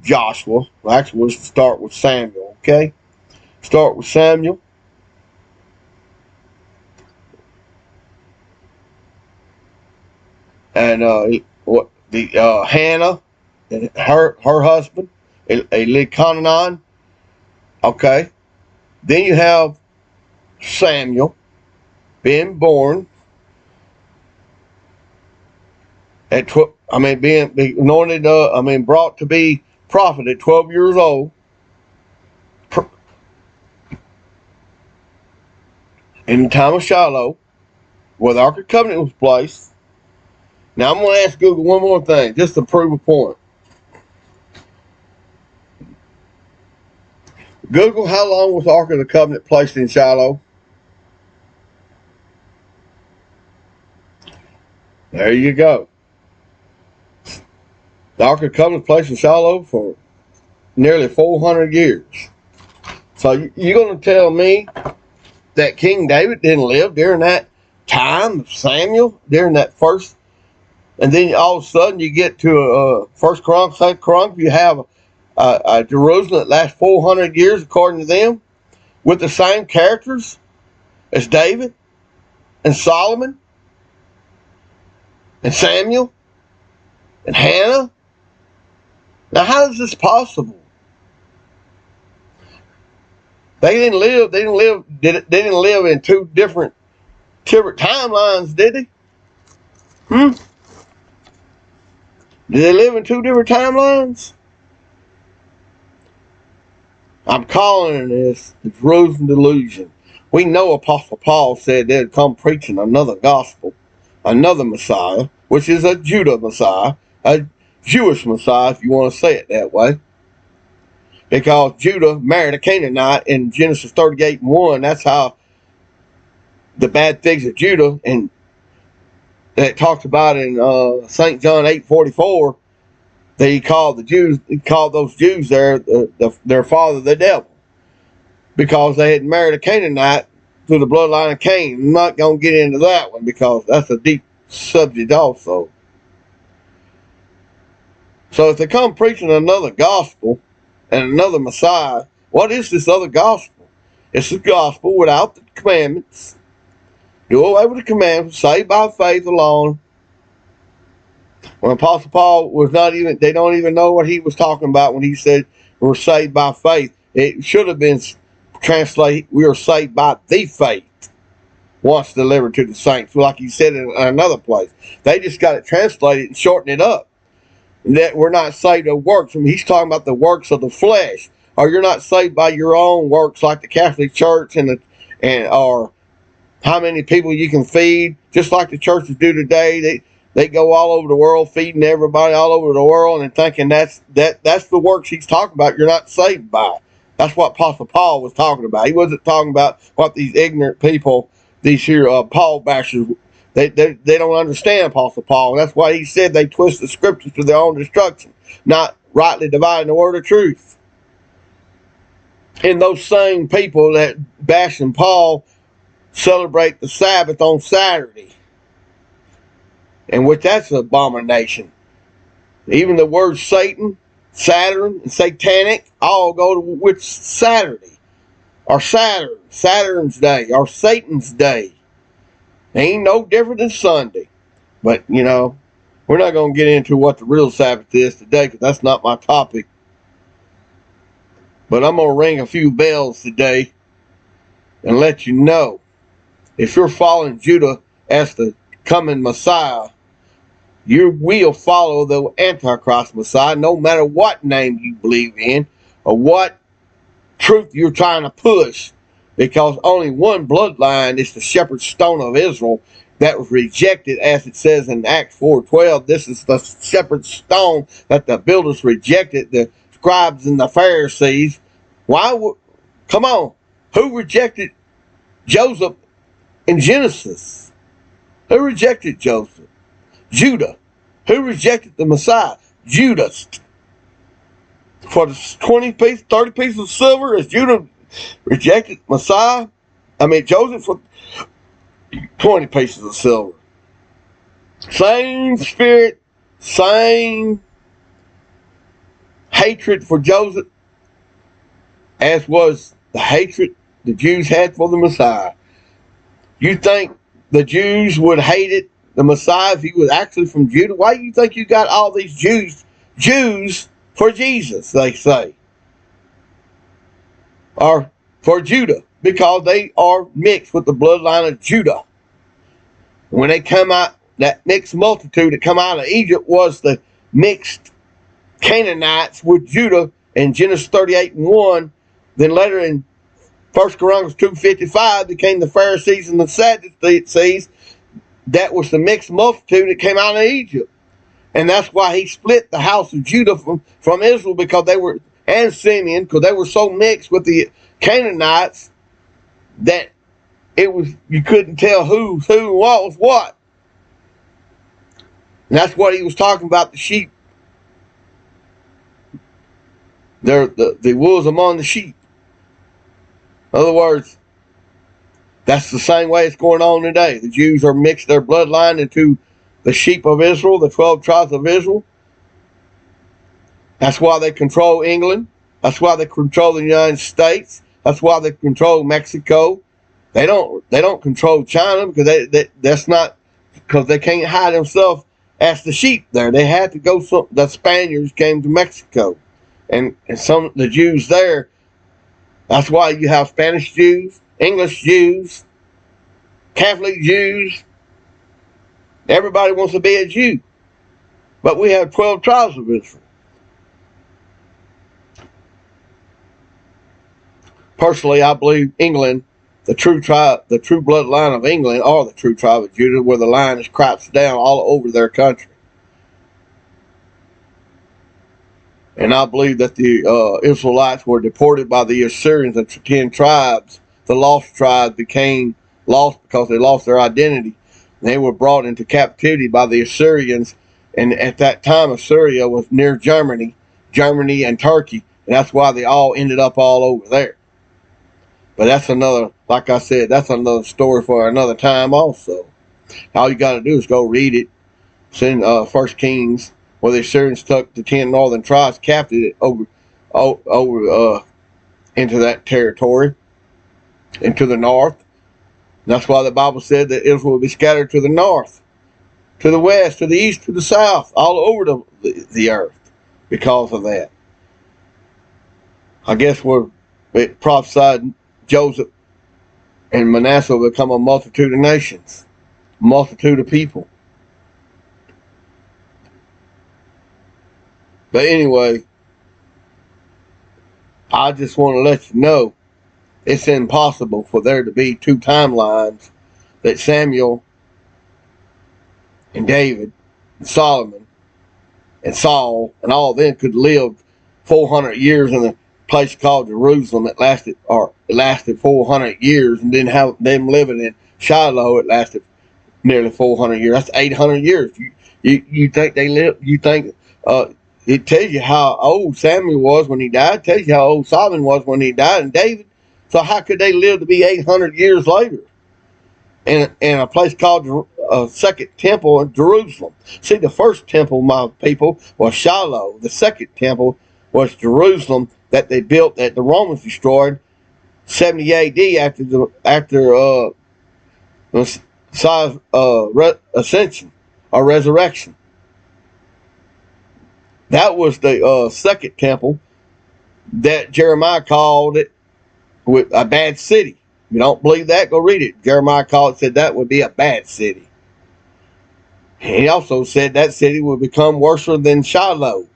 Joshua. Well, actually, we'll start with Samuel. Okay, start with Samuel. And Hannah and her husband, Elkanah. Okay, then you have Samuel being born at being anointed. Brought to be prophet at 12 years old. In the time of Shiloh, where the Ark of the Covenant was placed. Now, I'm going to ask Google one more thing, just to prove a point. Google, how long was the Ark of the Covenant placed in Shiloh? There you go. The Ark of the Covenant was placed in Shiloh for nearly 400 years. So you're going to tell me that King David didn't live during that time of Samuel, during that first, and then all of a sudden you get to First Chronicles, Second Chronicles, you have Jerusalem that lasts 400 years according to them, with the same characters as David and Solomon and Samuel and Hannah. Now, how is this possible? They didn't live in two different timelines, did they? Did they live in two different timelines? I'm calling this the Jerusalem delusion. We know Apostle Paul said they'd come preaching another gospel, another Messiah, which is a Judah Messiah, a Jewish Messiah, if you want to say it that way. Because Judah married a Canaanite in Genesis 38:1. That's how the bad things of Judah, and that talks about in St. John 8:44, that he called those Jews there their father the devil, because they had married a Canaanite through the bloodline of Cain. I'm not going to get into that one because that's a deep subject also. So if they come preaching another gospel and another Messiah, what is this other gospel? It's the gospel without the commandments. Do away with the commandments, saved by faith alone. When Apostle Paul they don't even know what he was talking about when he said we're saved by faith. It should have been translated, we are saved by the faith. once delivered to the saints, like he said in another place. They just got it translated and shortened it up. That we're not saved of works. I mean, he's talking about the works of the flesh. Or you're not saved by your own works like the Catholic Church or how many people you can feed, just like the churches do today. They go all over the world feeding everybody all over the world and thinking that's the works he's talking about. You're not saved by. That's what Apostle Paul was talking about. He wasn't talking about what these ignorant people, these here Paul bashers, they don't understand Apostle Paul. That's why he said they twist the scriptures to their own destruction, not rightly dividing the word of truth. And those same people that bashing Paul celebrate the Sabbath on Saturday, and which that's an abomination. Even the words Satan, Saturn, and satanic all go to which Saturday, or Saturn, Saturn's day, or Satan's day. They ain't no different than Sunday. But, you know, we're not going to get into what the real Sabbath is today, because that's not my topic. But I'm going to ring a few bells today and let you know, if you're following Judah as the coming Messiah, you will follow the Antichrist Messiah, no matter what name you believe in or what truth you're trying to push, because only one bloodline is the shepherd's stone of Israel that was rejected, as it says in Acts 4:12. This is the shepherd's stone that the builders rejected, the scribes and the Pharisees. Come on, who rejected Joseph in Genesis? Who rejected Joseph? Judah. Who rejected the Messiah? Judas. For the 20 pieces, 30 pieces of silver, as Judah rejected Joseph for 20 pieces of silver. Same spirit, same hatred for Joseph as was the hatred the Jews had for the Messiah. You think the Jews would hate it, the Messiah, if he was actually from Judah? Why do you think you got all these Jews for Jesus, they say? Or for Judah, because they are mixed with the bloodline of Judah. When they come out, that mixed multitude that come out of Egypt was the mixed Canaanites with Judah in Genesis 38:1. Then later in 1 Chronicles 2:55 became the Pharisees and the Sadducees. That was the mixed multitude that came out of Egypt. And that's why he split the house of Judah from Israel, because they were, and Simeon, because they were so mixed with the Canaanites that you couldn't tell who was what. And that's what he was talking about, the sheep. The wolves among the sheep. In other words, that's the same way it's going on today. The Jews are mixed their bloodline into the sheep of Israel, the 12 tribes of Israel. That's why they control England. That's why they control the United States. That's why they control Mexico. They don't control China, because that's not, because they can't hide themselves as the sheep there. They had to go. The Spaniards came to Mexico, and some of the Jews there. That's why you have Spanish Jews, English Jews, Catholic Jews. Everybody wants to be a Jew. But we have 12 tribes of Israel. Personally, I believe England, the true bloodline of England, or the true tribe of Judah, where the line is crouched down all over their country. And I believe that the Israelites were deported by the Assyrians, and 10 tribes, the lost tribes, became lost because they lost their identity. They were brought into captivity by the Assyrians, and at that time Assyria was near Germany and Turkey, and that's why they all ended up all over there. But that's another, like I said, that's another story for another time also. All you got to do is go read it. It's in 1 Kings, where the Assyrians took the 10 northern tribes captive over into that territory, into the north. And that's why the Bible said that Israel will be scattered to the north, to the west, to the east, to the south, all over the earth because of that. I guess it prophesied Joseph And Manasseh will become a multitude of nations, multitude of people. But anyway, I just want to let you know it's impossible for there to be two timelines, that Samuel and David and Solomon and Saul and all of them could live 400 years in a place called Jerusalem. It lasted 400 years, and then have them living in Shiloh. It lasted nearly 400 years. That's 800 years. You think they live? You think it tells you how old Samuel was when he died. It tells you how old Solomon was when he died, and David. So how could they live to be 800 years later in a place called Second Temple in Jerusalem? See, the first temple, my people, was Shiloh. The second temple was Jerusalem, that they built, that the Romans destroyed 70 A.D. after Messiah's ascension or resurrection. That was the second temple that Jeremiah called it with a bad city. If you don't believe that, go read it. Jeremiah said that would be a bad city. He also said that city would become worse than Shiloh.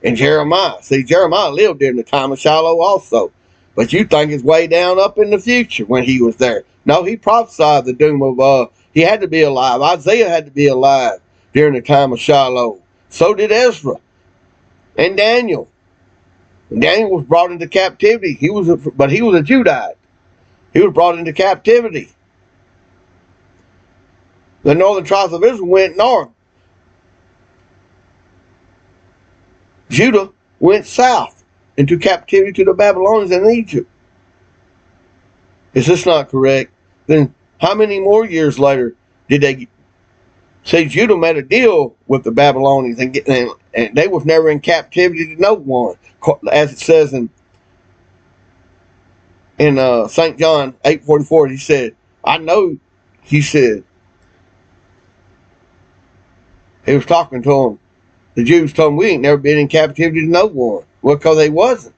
And Jeremiah. See, Jeremiah lived during the time of Shiloh also. But you think it's way down up in the future when he was there. No, he prophesied the doom of, he had to be alive. Isaiah had to be alive during the time of Shiloh. So did Ezra and Daniel. And Daniel was brought into captivity. But he was a Judite. He was brought into captivity. The northern tribes of Israel went north. Judah went south into captivity to the Babylonians in Egypt. Is this not correct? Then how many more years later did they see? Judah made a deal with the Babylonians, and they was never in captivity to no one, as it says in St. John 8:44. He said, "I know." He said, he was talking to them. The Jews told him, "We ain't never been in captivity to no one." Well, because they wasn't.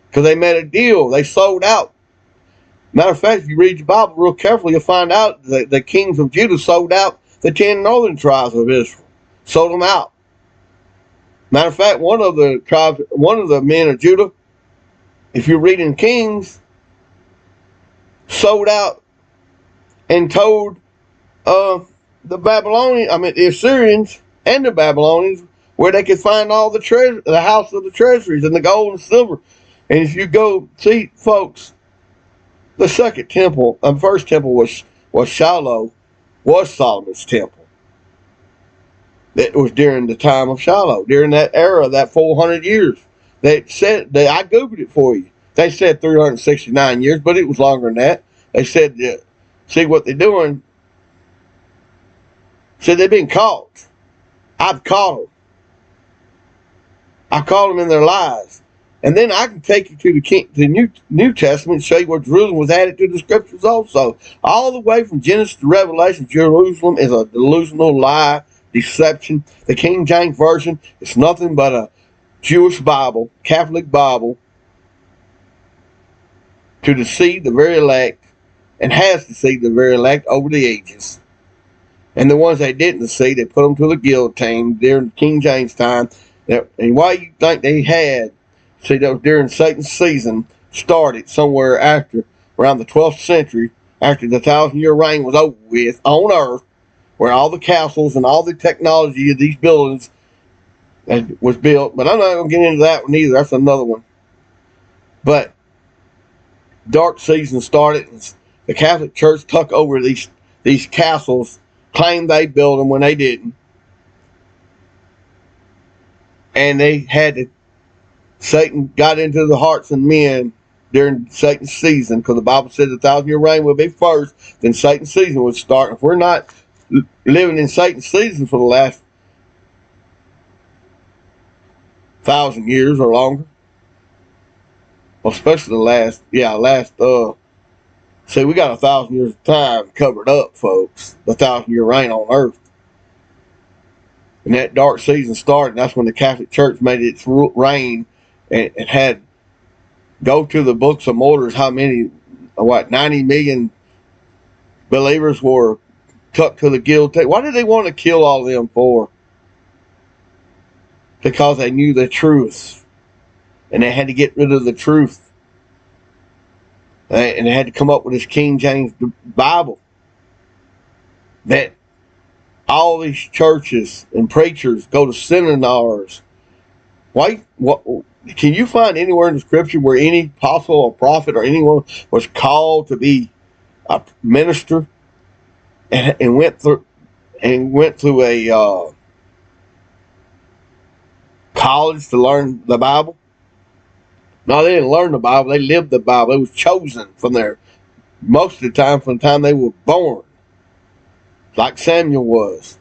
Because they made a deal. They sold out. Matter of fact, if you read your Bible real carefully, you'll find out that the kings of Judah sold out the 10 northern tribes of Israel. Sold them out. Matter of fact, one of the men of Judah, if you're reading Kings, sold out and told the Assyrians and the Babylonians where they could find all the treasure, the house of the treasuries and the gold and silver. And if you go see, folks, the second temple, first temple was Shiloh, was Solomon's temple. That was during the time of Shiloh, during that era, that 400 years. They said, I Googled it for you. They said 369 years, but it was longer than that. They said, see what they're doing. Said they've been caught. I've caught them. I caught them in their lies. And then I can take you to the New Testament and show you where Jerusalem was added to the scriptures also. All the way from Genesis to Revelation, Jerusalem is a delusional lie, deception. The King James Version is nothing but a Jewish Bible, Catholic Bible, to deceive the very elect, and has deceived the very elect over the ages. And the ones they didn't deceive, they put them to the guillotine during King James time. And why you think they had? See, that was during Satan's season, started somewhere around the 12th century, after the 1,000-year reign was over with on earth, where all the castles and all the technology of these buildings was built. But I'm not going to get into that one either. That's another one. But dark season started, and the Catholic Church took over these castles, claimed they built them when they didn't. And they had to, Satan got into the hearts of men during Satan's season, because the Bible said the 1,000-year reign will be first, then Satan's season would start. If we're not living in Satan's season for the last 1,000 years or longer, well, especially see, we got 1,000 years of time covered up, folks. The 1,000-year reign on earth. And that dark season started, and that's when the Catholic Church made its reign and had go to the books of mortars how many what, 90 million believers were took to the guillotine. Why did they want to kill all of them for? Because they knew the truth, and they had to get rid of the truth, and they had to come up with this King James Bible that all these churches and preachers go to seminars. Why? What? Can you find anywhere in the scripture where any apostle or prophet or anyone was called to be a minister and went through a college to learn the Bible? No, they didn't learn the Bible. They lived the Bible. It was chosen from there most of the time from the time they were born, like Samuel was.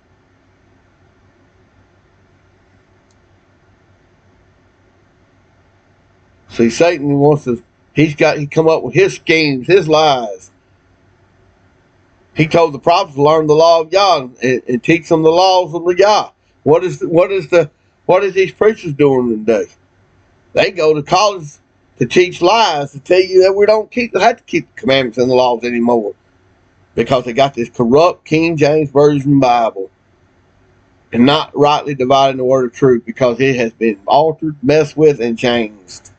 See, Satan wants to. He come up with his schemes, his lies. He told the prophets to learn the law of Yah and teach them the laws of the Yah. What is these preachers doing today? They go to college to teach lies, to tell you that we don't have to keep the commandments and the laws anymore, because they got this corrupt King James Version Bible and not rightly dividing the word of truth, because it has been altered, messed with, and changed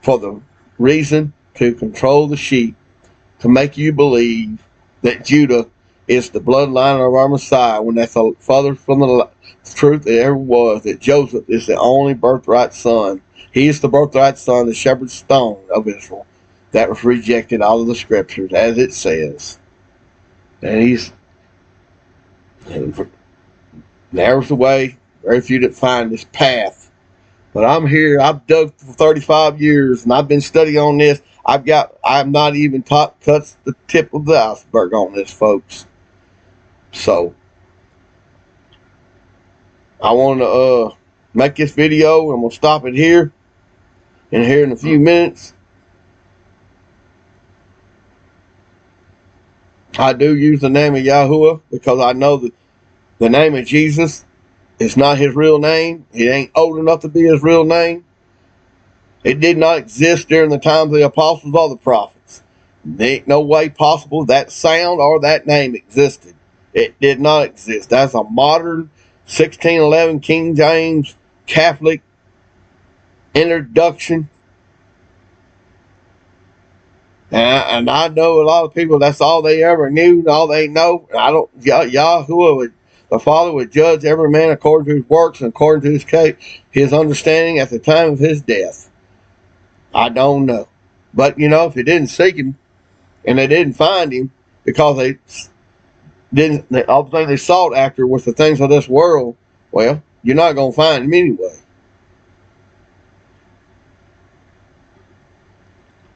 for the reason to control the sheep, to make you believe that Judah is the bloodline of our Messiah, when that's the further from the truth that ever was, that Joseph is the only birthright son. He is the birthright son, the shepherd's stone of Israel, that was rejected out of the scriptures, as it says. And there's the way. Very few that find this path. But I'm here. I've dug for 35 years, and I've been studying on this. I'm not even touched the tip of the iceberg on this, folks. So I want to make this video. I'm gonna stop it here. And here in a few minutes, I do use the name of Yahuwah, because I know that the name of Jesus is not his real name. It ain't old enough to be his real name. It did not exist during the time of the apostles or the prophets. There ain't no way possible that sound or that name existed. It did not exist. That's a modern 1611 King James Catholic introduction. And I know a lot of people, that's all they ever knew and all they know. Yahuwah the Father would judge every man according to his works and according to his understanding at the time of his death. I don't know. But, if they didn't seek him and they didn't find him, because all the thing they sought after was the things of this world, well, you're not going to find him anyway.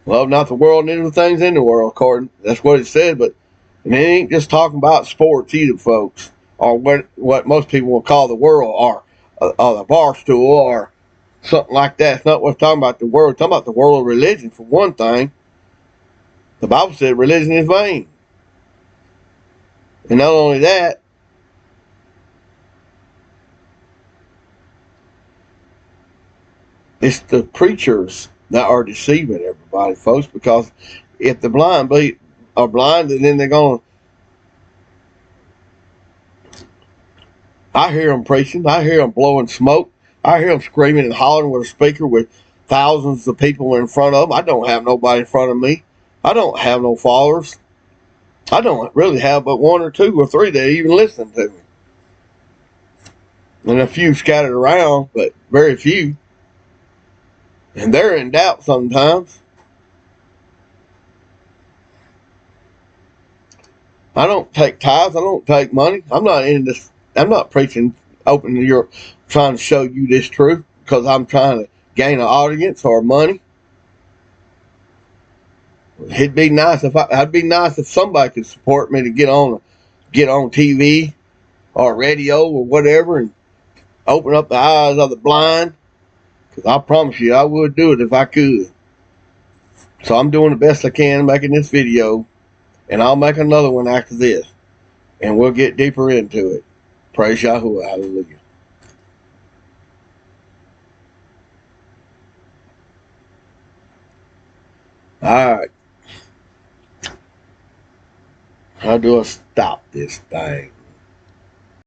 Love not the world, neither the things in the world, according. That's what it said, but it ain't just talking about sports either, folks, or what most people will call the world, or the bar stool, or something like that. It's not what's talking about the world. It's talking about the world of religion, for one thing. The Bible said religion is vain. And not only that, it's the preachers that are deceiving everybody, folks, because if the blind are blind, then they're going to. I hear them preaching. I hear them blowing smoke. I hear them screaming and hollering with a speaker with thousands of people in front of them. I don't have nobody in front of me. I don't have no followers. I don't really have but one or two or three that even listen to me. And a few scattered around, but very few. And they're in doubt sometimes. I don't take tithes. I don't take money. I'm not in this. I'm not preaching open to your, trying to show you this truth because I'm trying to gain an audience or money. It'd be nice if somebody could support me to get on TV or radio or whatever and open up the eyes of the blind. Because I promise you, I would do it if I could. So I'm doing the best I can making this video, and I'll make another one after this, and we'll get deeper into it. Praise Yahuwah. Hallelujah. All right. How do I stop this thing?